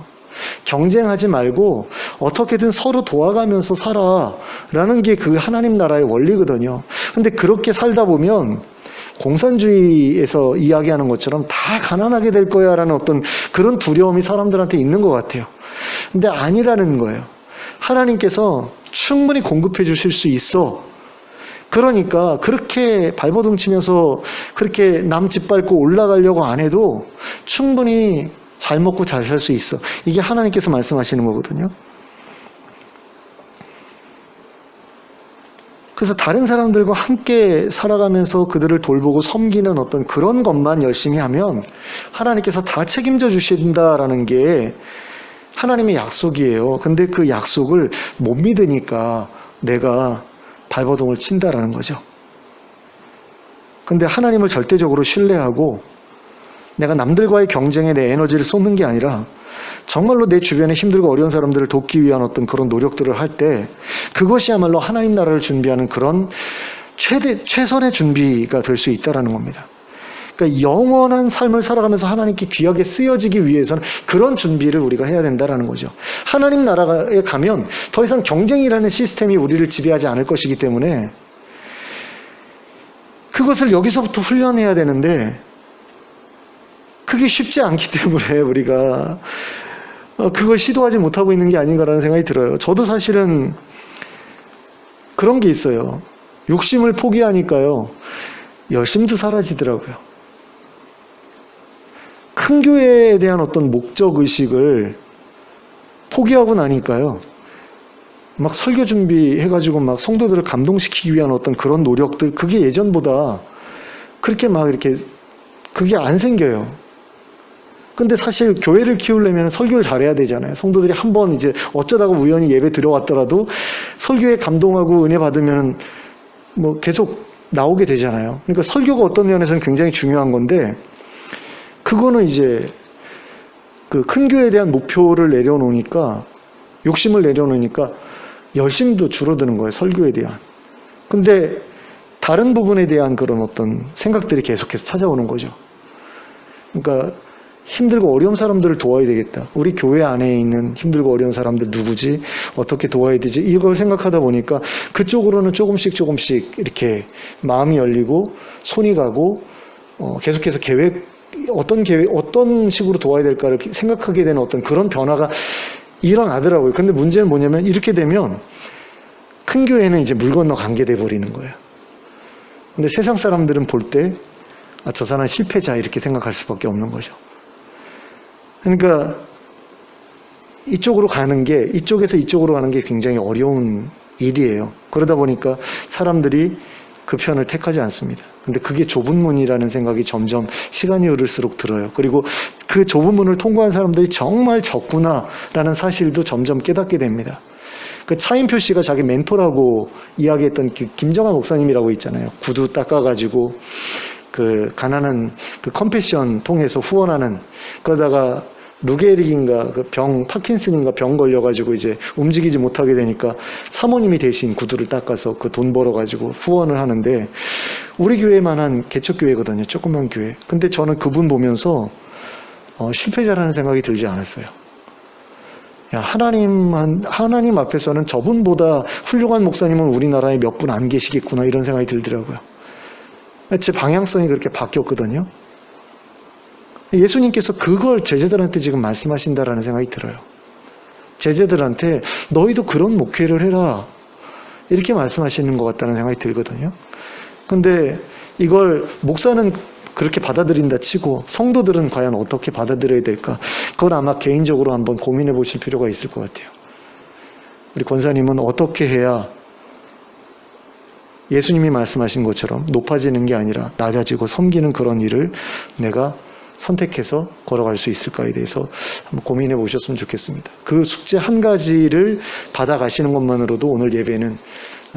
경쟁하지 말고 어떻게든 서로 도와가면서 살아라는 게 그 하나님 나라의 원리거든요. 근데 그렇게 살다 보면 공산주의에서 이야기하는 것처럼 다 가난하게 될 거야 라는 어떤 그런 두려움이 사람들한테 있는 것 같아요. 근데 아니라는 거예요. 하나님께서 충분히 공급해 주실 수 있어. 그러니까 그렇게 발버둥 치면서 그렇게 남 짓밟고 올라가려고 안 해도 충분히 잘 먹고 잘 살 수 있어. 이게 하나님께서 말씀하시는 거거든요. 그래서 다른 사람들과 함께 살아가면서 그들을 돌보고 섬기는 어떤 그런 것만 열심히 하면 하나님께서 다 책임져 주신다라는 게 하나님의 약속이에요. 근데 그 약속을 못 믿으니까 내가 발버둥을 친다라는 거죠. 근데 하나님을 절대적으로 신뢰하고 내가 남들과의 경쟁에 내 에너지를 쏟는 게 아니라 정말로 내 주변에 힘들고 어려운 사람들을 돕기 위한 어떤 그런 노력들을 할 때 그것이야말로 하나님 나라를 준비하는 그런 최선의 준비가 될 수 있다는 겁니다. 그러니까 영원한 삶을 살아가면서 하나님께 귀하게 쓰여지기 위해서는 그런 준비를 우리가 해야 된다는 거죠. 하나님 나라에 가면 더 이상 경쟁이라는 시스템이 우리를 지배하지 않을 것이기 때문에 그것을 여기서부터 훈련해야 되는데 그게 쉽지 않기 때문에 우리가 그걸 시도하지 못하고 있는 게 아닌가라는 생각이 들어요. 저도 사실은 그런 게 있어요. 욕심을 포기하니까요. 열심도 사라지더라고요. 큰 교회에 대한 어떤 목적의식을 포기하고 나니까요. 막 설교 준비해가지고 막 성도들을 감동시키기 위한 어떤 그런 노력들, 그게 예전보다 그렇게 막 이렇게 그게 안 생겨요. 근데 사실 교회를 키우려면 설교를 잘해야 되잖아요. 성도들이 한번 이제 어쩌다가 우연히 예배 들어왔더라도 설교에 감동하고 은혜 받으면 뭐 계속 나오게 되잖아요. 그러니까 설교가 어떤 면에서는 굉장히 중요한 건데 그거는 이제 그 큰 교회에 대한 목표를 내려놓으니까 욕심을 내려놓으니까 열심도 줄어드는 거예요. 설교에 대한. 근데 다른 부분에 대한 그런 어떤 생각들이 계속해서 찾아오는 거죠. 그러니까 힘들고 어려운 사람들을 도와야 되겠다. 우리 교회 안에 있는 힘들고 어려운 사람들 누구지? 어떻게 도와야 되지? 이걸 생각하다 보니까 그쪽으로는 조금씩 이렇게 마음이 열리고 손이 가고 계속해서 어떤 식으로 도와야 될까를 생각하게 되는 어떤 그런 변화가 일어나더라고요. 근데 문제는 뭐냐면 이렇게 되면 큰 교회는 이제 물 건너 관계 돼 버리는 거예요. 근데 세상 사람들은 볼 때 저 사람은 실패자 이렇게 생각할 수밖에 없는 거죠. 그러니까 이쪽에서 이쪽으로 가는 게 굉장히 어려운 일이에요. 그러다 보니까 사람들이 그 편을 택하지 않습니다. 근데 그게 좁은 문이라는 생각이 점점 시간이 흐를수록 들어요. 그리고 그 좁은 문을 통과한 사람들이 정말 적구나라는 사실도 점점 깨닫게 됩니다. 그 차인표 씨가 자기 멘토라고 이야기했던 그 김정환 목사님이라고 있잖아요. 구두 닦아가지고 그 가난한 그 컴패션 통해서 후원하는, 그러다가 루게릭인가 그 파킨슨인가 병 걸려가지고 이제 움직이지 못하게 되니까 사모님이 대신 구두를 닦아서 그 돈 벌어가지고 후원을 하는데, 우리 교회만한 개척교회거든요. 조그만 교회. 근데 저는 그분 보면서 실패자라는 생각이 들지 않았어요. 야, 하나님 앞에서는 저분보다 훌륭한 목사님은 우리나라에 몇 분 안 계시겠구나, 이런 생각이 들더라고요. 제 방향성이 그렇게 바뀌었거든요. 예수님께서 그걸 제자들한테 지금 말씀하신다라는 생각이 들어요. 제자들한테 너희도 그런 목회를 해라, 이렇게 말씀하시는 것 같다는 생각이 들거든요. 근데 이걸 목사는 그렇게 받아들인다 치고 성도들은 과연 어떻게 받아들여야 될까? 그건 아마 개인적으로 한번 고민해 보실 필요가 있을 것 같아요. 우리 권사님은 어떻게 해야 예수님이 말씀하신 것처럼 높아지는 게 아니라 낮아지고 섬기는 그런 일을 내가 선택해서 걸어갈 수 있을까에 대해서 한번 고민해 보셨으면 좋겠습니다. 그 숙제 한 가지를 받아가시는 것만으로도 오늘 예배는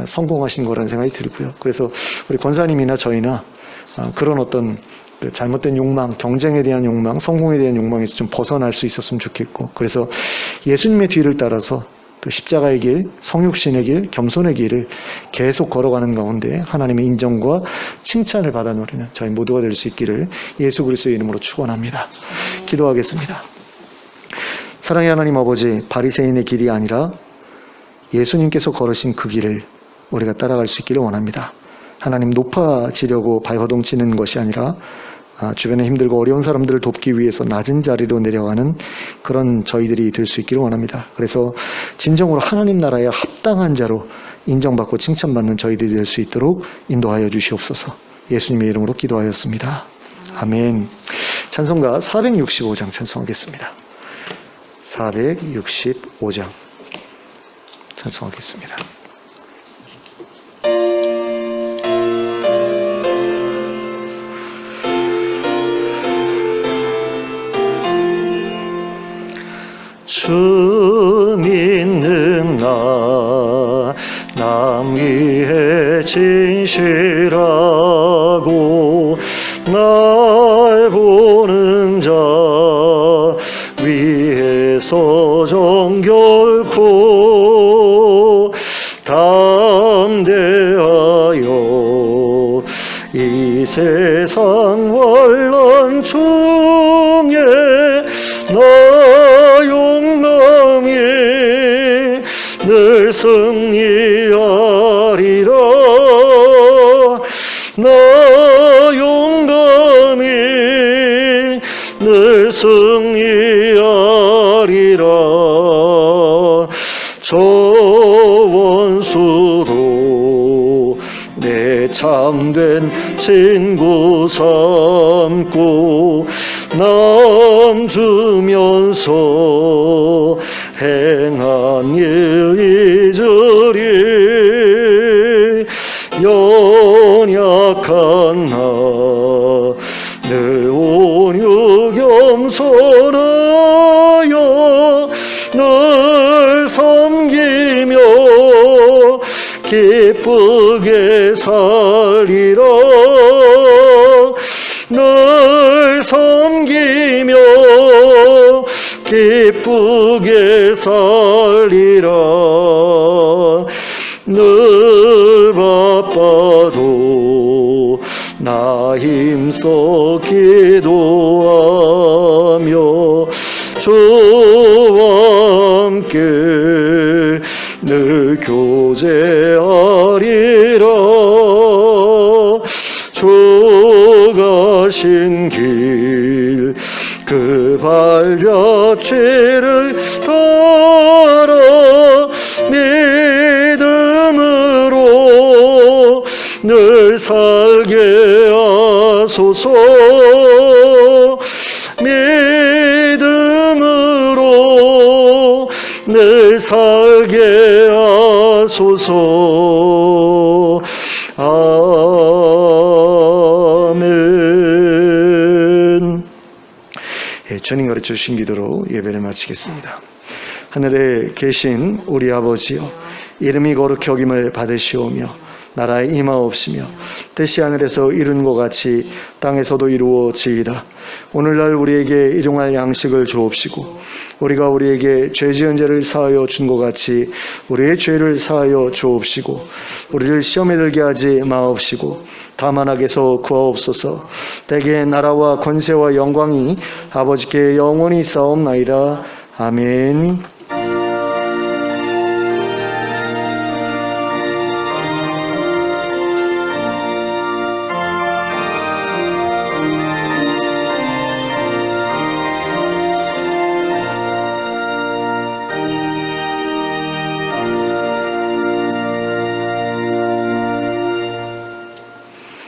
성공하신 거라는 생각이 들고요. 그래서 우리 권사님이나 저희나 그런 어떤 잘못된 욕망, 경쟁에 대한 욕망, 성공에 대한 욕망에서 좀 벗어날 수 있었으면 좋겠고, 그래서 예수님의 뒤를 따라서 그 십자가의 길, 성육신의 길, 겸손의 길을 계속 걸어가는 가운데 하나님의 인정과 칭찬을 받아 누리는 저희 모두가 될 수 있기를 예수 그리스도의 이름으로 축원합니다. 기도하겠습니다. 사랑의 하나님 아버지, 바리새인의 길이 아니라 예수님께서 걸으신 그 길을 우리가 따라갈 수 있기를 원합니다. 하나님 높아지려고 발버둥치는 것이 아니라 주변에 힘들고 어려운 사람들을 돕기 위해서 낮은 자리로 내려가는 그런 저희들이 될 수 있기를 원합니다. 그래서 진정으로 하나님 나라에 합당한 자로 인정받고 칭찬받는 저희들이 될 수 있도록 인도하여 주시옵소서. 예수님의 이름으로 기도하였습니다. 아멘. 찬송가 465장 찬송하겠습니다. 465장 찬송하겠습니다. 주 믿는 남 위해 진실하고 날 보는 자 위해서 정결코 담대하여 이 세상 환난 중에 나 용감히 늘 승리하리라. 나 용감히 늘 승리하리라. 저 원수도 내 참된 친구 삼고 남 주면서 행한 일 잊으리. 연약한 나 늘 온유 겸손하여 늘 섬기며 기쁘게 살리라. 늘 섬기며 기쁘게 살리라. 늘 바빠도 나 힘써 기도하며 주와 함께 늘 교제하리라. 주 가신 길 그 발자취를 따라 믿음으로 늘 살게 하소서. 믿음으로 늘 살게 하소서. 아멘. 주님 가르쳐 주신 기도로 예배를 마치겠습니다. 하늘에 계신 우리 아버지여, 이름이 거룩히 여김을 받으시오며 나라에 임하옵시며 뜻이 하늘에서 이룬 것 같이 땅에서도 이루어지이다. 오늘날 우리에게 일용할 양식을 주옵시고 우리가 우리에게 죄 지은 죄를 사하여 준 것 같이 우리의 죄를 사하여 주옵시고 우리를 시험에 들게 하지 마옵시고 다만 악에서 구하옵소서. 대개 나라와 권세와 영광이 아버지께 영원히 있사옵나이다. 아멘.